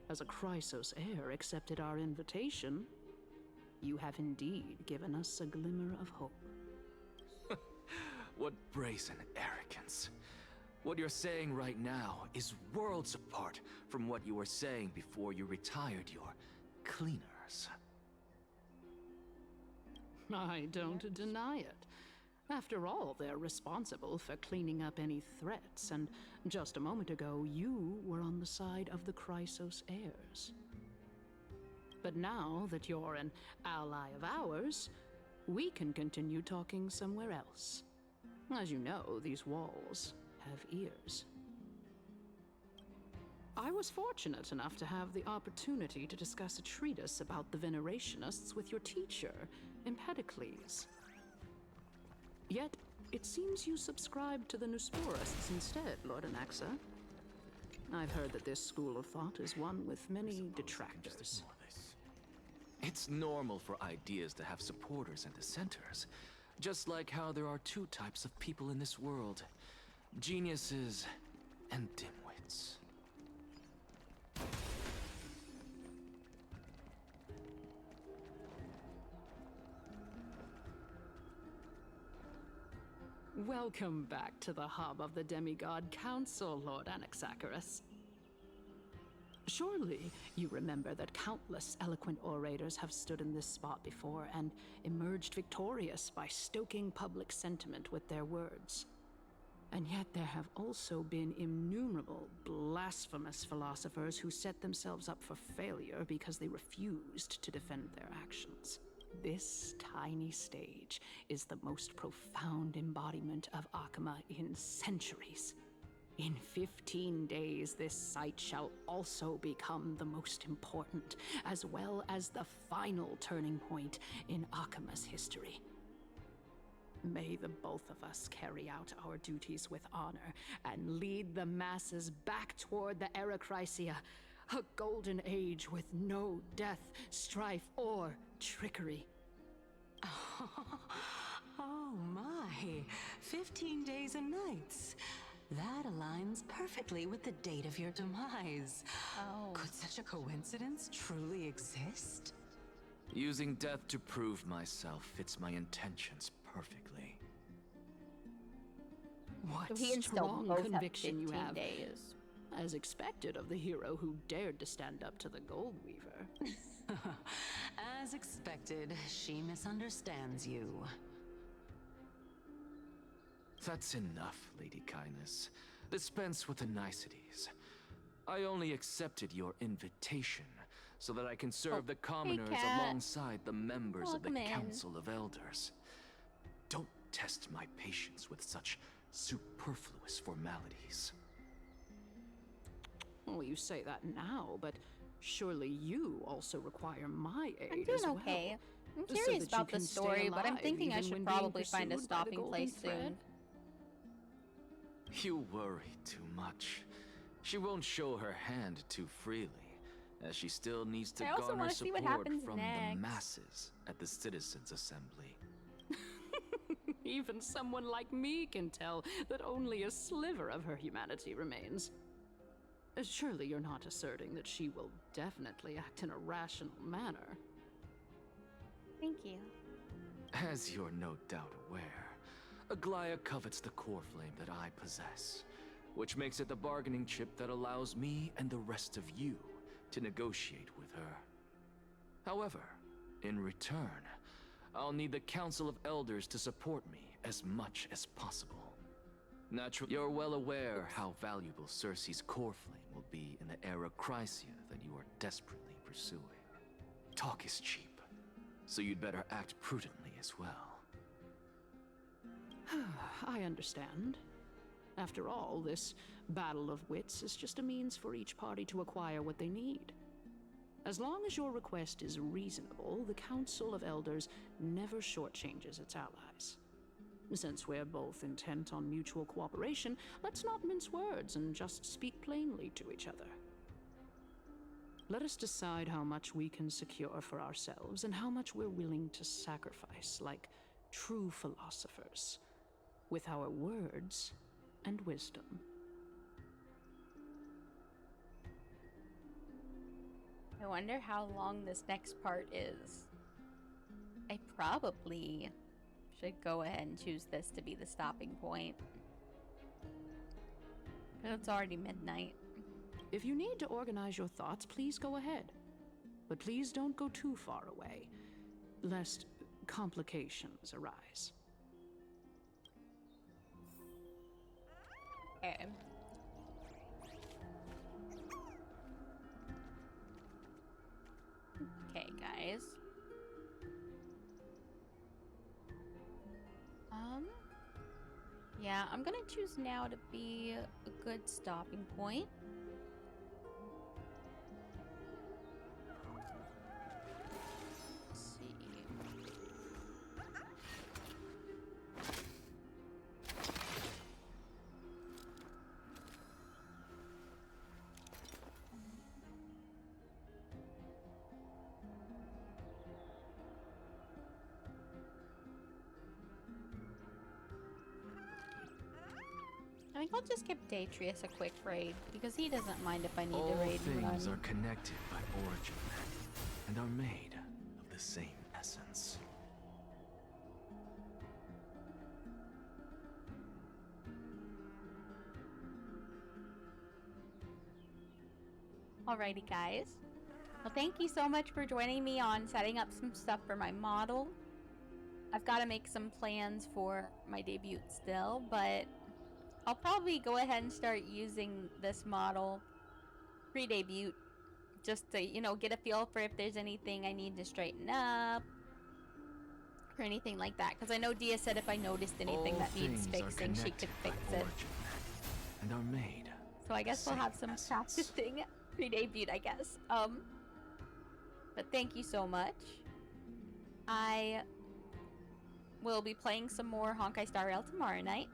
as a Chrysos heir, accepted our invitation, you have indeed given us a glimmer of hope. What brazen arrogance. What you're saying right now is worlds apart from what you were saying before you retired your cleaners. I don't deny it. After all, they're responsible for cleaning up any threats, and just a moment ago, you were on the side of the Chrysos heirs. But now that you're an ally of ours, we can continue talking somewhere else. As you know, these walls have ears. I was fortunate enough to have the opportunity to discuss a treatise about the Venerationists with your teacher, Empedocles. Yet, it seems you subscribe to the Nusporists instead, Lord Anaxa. I've heard that this school of thought is one with many detractors. It's normal for ideas to have supporters and dissenters. Just like how there are two types of people in this world. Geniuses and dimwits. Welcome back to the hub of the Demigod Council, Lord Anaxagoras. Surely you remember that countless eloquent orators have stood in this spot before and emerged victorious by stoking public sentiment with their words. And yet there have also been innumerable blasphemous philosophers who set themselves up for failure because they refused to defend their actions. This tiny stage is the most profound embodiment of Akama in centuries. In 15 days, this site shall also become the most important, as well as the final turning point in Akama's history. May the both of us carry out our duties with honor and lead the masses back toward the Era Chrysia, a golden age with no death, strife, or trickery. Oh my, 15 days and nights. That aligns perfectly with the date of your demise. Oh. Could such a coincidence truly exist? Using death to prove myself fits my intentions perfectly. What So he and Stone strong both have conviction you 15 have. days. As expected of the hero who dared to stand up to the Gold Weaver. As expected, she misunderstands you. That's enough, Lady Kindness. Dispense with the niceties. I only accepted your invitation so that I can serve the commoners Cat. alongside the members of the Welcome in. Council of Elders. Don't test my patience with such superfluous formalities. Well, you say that now, but surely you also require my aid I'm doing as well. okay. I'm So curious that you about the can stay story, but I'm alive thinking I even should when being probably find a pursued by the stopping golden place thread. soon. You worry too much. She won't show her hand too freely, as she still needs to I also garner wanna see what support happens from next. the masses at the Citizens' Assembly. Even someone like me can tell that only a sliver of her humanity remains. Surely you're not asserting that she will definitely act in a rational manner. you. As you're no doubt aware, Aglaya covets the core flame that I possess, which makes it the bargaining chip that allows me and the rest of you to negotiate with her. However, in return, I'll need the Council of Elders to support me as much as possible. Naturally, you're well aware how valuable Cersei's core flame will be in the era Chrysia that you are desperately pursuing. Talk is cheap, so you'd better act prudently as well. I understand. After all, this battle of wits is just a means for each party to acquire what they need. As long as your request is reasonable, the Council of Elders never shortchanges its allies. Since we're both intent on mutual cooperation, let's not mince words and just speak plainly to each other. Let us decide how much we can secure for ourselves and how much we're willing to sacrifice, like true philosophers, with our words and wisdom. I wonder how long this next part is. I probably should go ahead and choose this to be the stopping point. But it's already midnight. If you need to organize your thoughts, please go ahead. But please don't go too far away, lest complications arise. Okay. Okay, guys. Yeah, I'm gonna choose now to be a good stopping point. Let's see. I think I'll just give Detrius a quick raid, because he doesn't mind if I need to raid and All things run. are connected by origin, and are made of the same essence. Alrighty, guys. Well, thank you so much for joining me on setting up some stuff for my model. I've got to make some plans for my debut still, but I'll probably go ahead and start using this model pre-debut just to, you know, get a feel for if there's anything I need to straighten up or anything like that. Because I know Dia said if I noticed anything that needs fixing, she could fix it. And are made. So I guess we'll have some practicing pre-debut, I guess. But thank you so much. I will be playing some more Honkai Star Rail tomorrow night.